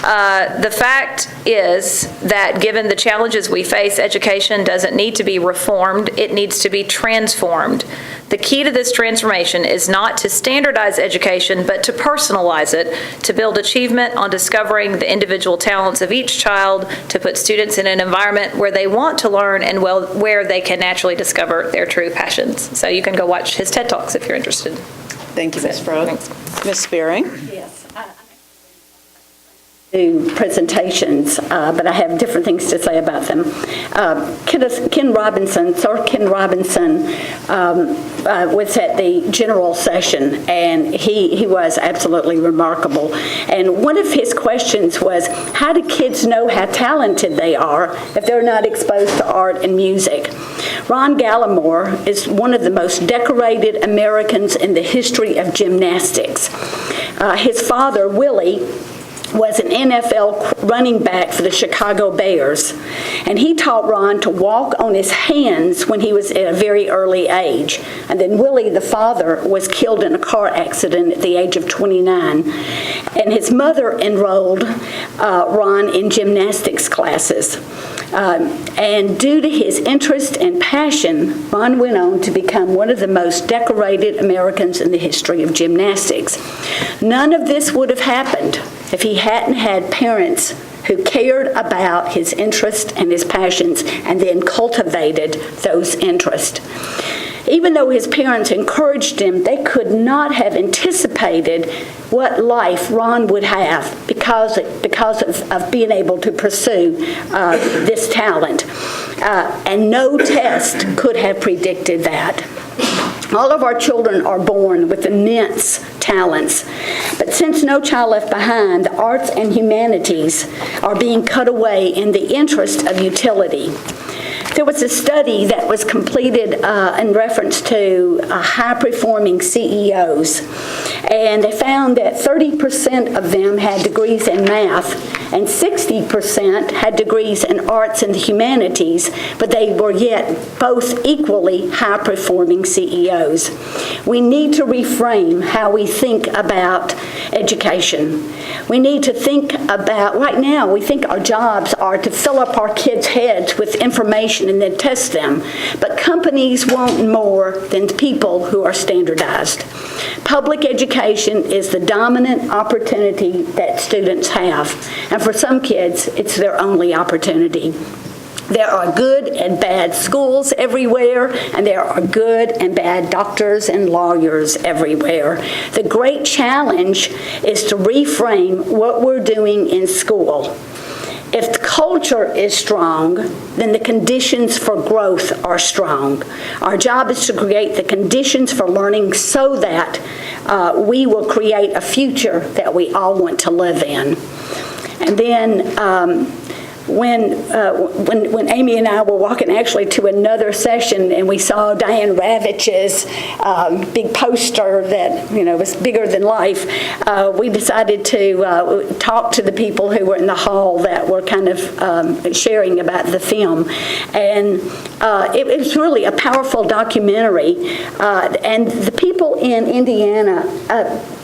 "The fact is that given the challenges we face, education doesn't need to be reformed, it needs to be transformed. The key to this transformation is not to standardize education, but to personalize it, to build achievement on discovering the individual talents of each child, to put students in an environment where they want to learn and where they can naturally discover their true passions." So you can go watch his TED Talks if you're interested. Thank you, Ms. Brooke. Thanks. Ms. Spearing? Yes. Do presentations, but I have different things to say about them. Sir Ken Robinson was at the general session, and he was absolutely remarkable. And one of his questions was, how do kids know how talented they are if they're not exposed to art and music? Ron Gallimore is one of the most decorated Americans in the history of gymnastics. His father, Willie, was an NFL running back for the Chicago Bears, and he taught Ron to walk on his hands when he was at a very early age. And then Willie, the father, was killed in a car accident at the age of 29, and his mother enrolled Ron in gymnastics classes. And due to his interest and passion, Ron went on to become one of the most decorated Americans in the history of gymnastics. None of this would have happened if he hadn't had parents who cared about his interests and his passions and then cultivated those interests. Even though his parents encouraged him, they could not have anticipated what life Ron would have because of being able to pursue this talent. And no test could have predicted that. All of our children are born with immense talents, but since No Child Left Behind, the arts and humanities are being cut away in the interest of utility. There was a study that was completed in reference to high-performing CEOs, and they found that 30% of them had degrees in math, and 60% had degrees in arts and the humanities, but they were yet both equally high-performing CEOs. We need to reframe how we think about education. We need to think about, right now, we think our jobs are to fill up our kids' heads with information and then test them. But companies want more than people who are standardized. Public education is the dominant opportunity that students have. And for some kids, it's their only opportunity. There are good and bad schools everywhere, and there are good and bad doctors and lawyers everywhere. The great challenge is to reframe what we're doing in school. If the culture is strong, then the conditions for growth are strong. Our job is to create the conditions for learning so that we will create a future that we all want to live in. And then when Amy and I were walking actually to another session and we saw Diane Ravich's big poster that was bigger than life, we decided to talk to the people who were in the hall that were kind of sharing about the film. And it was really a powerful documentary. And the people in Indiana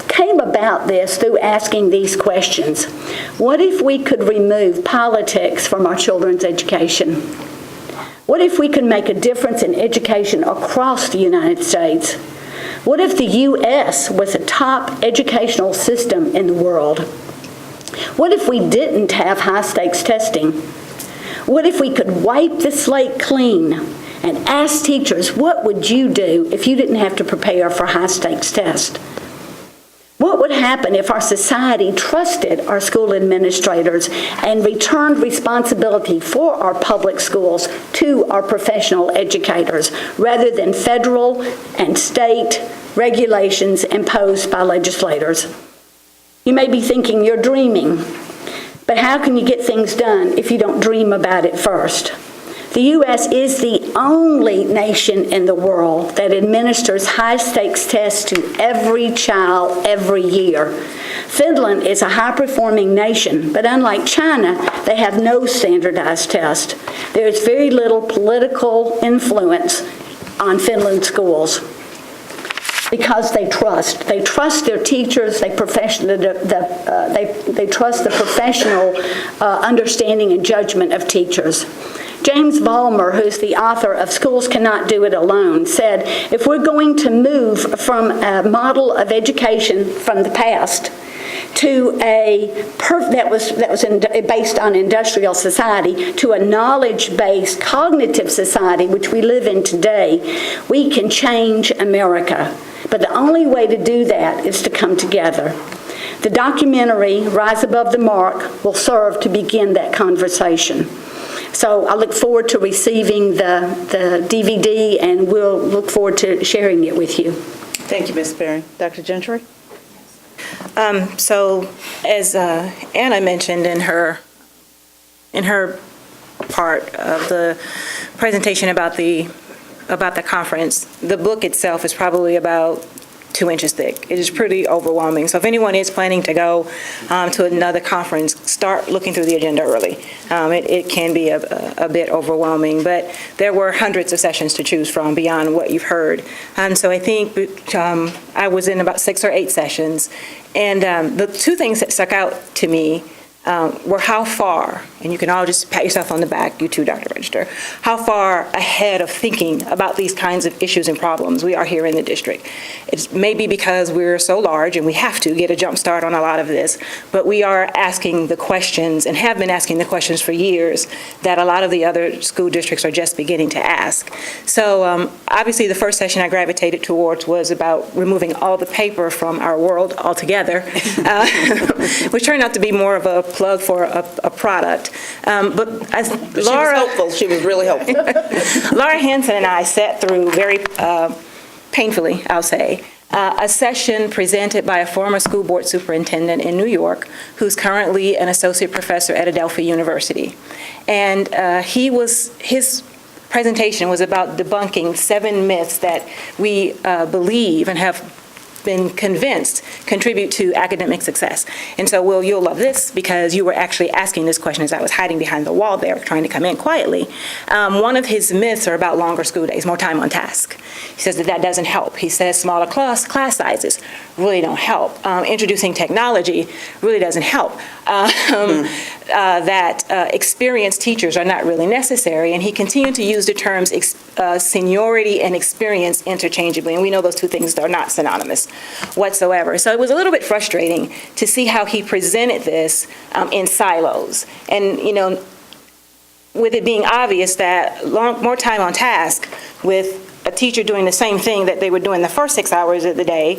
came about this through asking these questions. What if we could remove politics from our children's education? What if we could make a difference in education across the United States? What if the U.S. was a top educational system in the world? What if we didn't have high-stakes testing? What if we could wipe the slate clean and ask teachers, what would you do if you didn't have to prepare for high-stakes tests? What would happen if our society trusted our school administrators and returned responsibility for our public schools to our professional educators rather than federal and state regulations imposed by legislators? You may be thinking you're dreaming, but how can you get things done if you don't dream about it first? The U.S. is the only nation in the world that administers high-stakes tests to every child every year. Finland is a high-performing nation, but unlike China, they have no standardized test. There is very little political influence on Finland schools because they trust. They trust their teachers. They trust the professional understanding and judgment of teachers. James Vollmer, who's the author of Schools Cannot Do It Alone, said, if we're going to move from a model of education from the past to that was based on industrial society to a knowledge-based cognitive society, which we live in today, we can change America. But the only way to do that is to come together. The documentary, Rise Above the Mark, will serve to begin that conversation. So I look forward to receiving the DVD, and we'll look forward to sharing it with you. Thank you, Ms. Berry. Dr. Gentry? So as Anna mentioned in her part of the presentation about the conference, the book itself is probably about 2 inches thick. It is pretty overwhelming. So if anyone is planning to go to another conference, start looking through the agenda early. It can be a bit overwhelming, but there were hundreds of sessions to choose from beyond what you've heard. And so I think I was in about 6 or 8 sessions. And the 2 things that stuck out to me were how far, and you can all just pat yourself on the back, you too, Dr. Register, how far ahead of thinking about these kinds of issues and problems we are here in the district. It's maybe because we're so large and we have to get a jump start on a lot of this, but we are asking the questions and have been asking the questions for years that a lot of the other school districts are just beginning to ask. So obviously the first session I gravitated towards was about removing all the paper from our world altogether, which turned out to be more of a plug for a product. But as She Laura, was helpful. She was really helpful. Laura Hanson and I sat through very painfully, I'll say, a session presented by a former school board superintendent in New York who's currently an associate professor at Adelphi University. And his presentation was about debunking 7 myths that we believe and have been convinced contribute to academic success. And so, Will, you'll love this because you were actually asking this question as I was hiding behind the wall there, trying to come in quietly. One of his myths are about longer school days, more time on task. He says that doesn't help. He says smaller class sizes really don't help. Introducing technology really doesn't help. That experienced teachers are not really necessary, and he continued to use the terms seniority and experience interchangeably, and we know those two things are not synonymous whatsoever. So it was a little bit frustrating to see how he presented this in silos. And, you know, with it being obvious that more time on task with a teacher doing the same thing that they were doing the first 6 hours of the day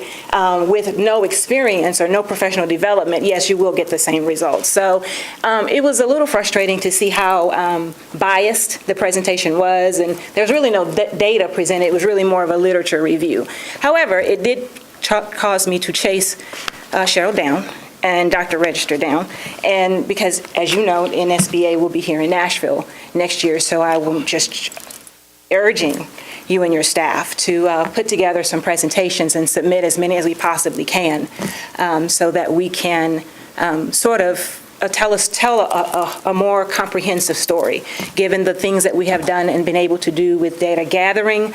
with no experience or no professional development, yes, you will get the same results. So it was a little frustrating to see how biased the presentation was, and there's really no data presented. It was really more of a literature review. However, it did cause me to chase Cheryl down and Dr. Register down, and because, as you know, NSBA will be here in Nashville next year, so I will just urging you and your staff to put together some presentations and submit as many as we possibly can so that we can sort of tell a more comprehensive story, given the things that we have done and been able to do with data gathering,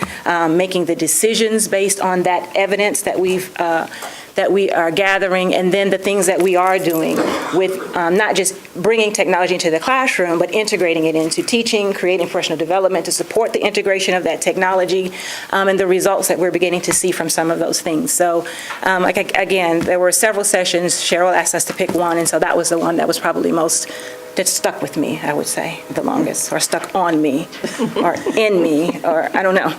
making the decisions based on that evidence that we are gathering, and then the things that we are doing with not just bringing technology into the classroom, but integrating it into teaching, creating professional development to support the integration of that technology, and the results that we're beginning to see from some of those things. So, again, there were several sessions. Cheryl asked us to pick one, and so that was the one that was probably that stuck with me, I would say, the longest, or stuck on me, or in me, or I don't know.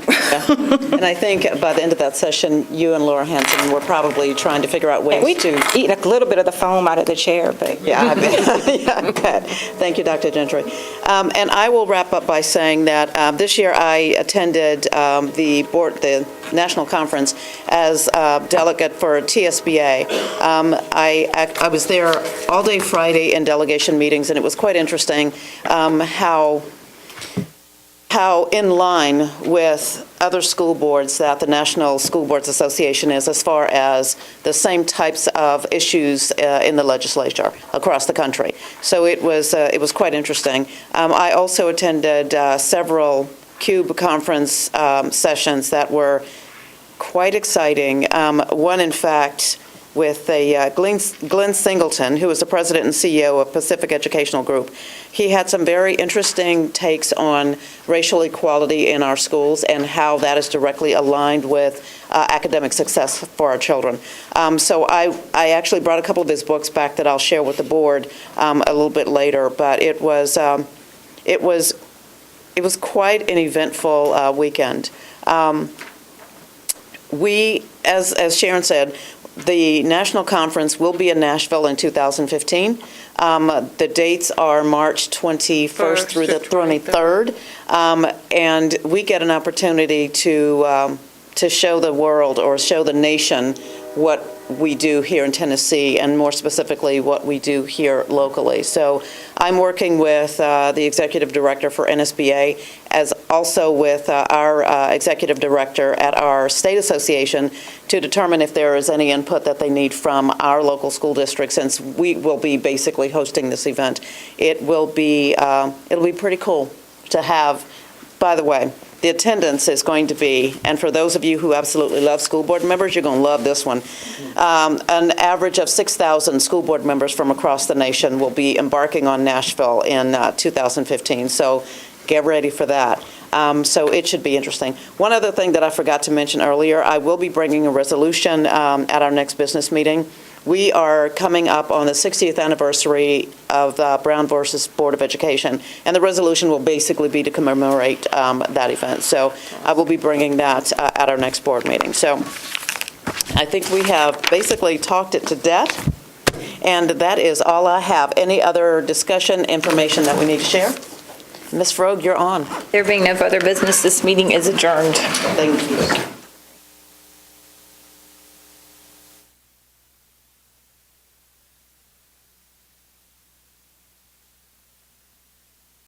And I think by the end of that session, you and Laura Hanson were probably trying to figure out ways to eat a little bit of the foam out of the chair, but yeah, I bet. Yeah, I bet. Thank you, Dr. Gentry. And I will wrap up by saying that this year I attended the national conference as delegate for TSBA. I was there all day Friday in delegation meetings, and it was quite interesting how in line with other school boards that the National School Boards Association is as far as the same types of issues in the legislature across the country. So it was quite interesting. I also attended several CUBE conference sessions that were quite exciting. One, in fact, with Glenn Singleton, who is the president and CEO of Pacific Educational Group. He had some very interesting takes on racial equality in our schools and how that is directly aligned with academic success for our children. So I actually brought a couple of his books back that I'll share with the board a little bit later, but it was quite an eventful weekend. We, as Sharon said, the national conference will be in Nashville in 2015. The dates are March 21st through the 23rd, and we get an opportunity to show the world or show the nation what we do here in Tennessee, and more specifically what we do here locally. So I'm working with the executive director for NSBA, as also with our executive director at our state association, to determine if there is any input that they need from our local school district, since we will be basically hosting this event. It'll be pretty cool to have. By the way, the attendance is going to be, and for those of you who absolutely love school board members, you're going to love this one. An average of 6,000 school board members from across the nation will be embarking on Nashville in 2015. So get ready for that. So it should be interesting. One other thing that I forgot to mention earlier, I will be bringing a resolution at our next business meeting. We are coming up on the 60th anniversary of Brown versus Board of Education, and the resolution will basically be to commemorate that event. So I will be bringing that at our next board meeting. So I think we have basically talked it to death, and that is all I have. Any other discussion, information that we need to share? Ms. Frogue, you're on. There being no further business, this meeting is adjourned. Thank you.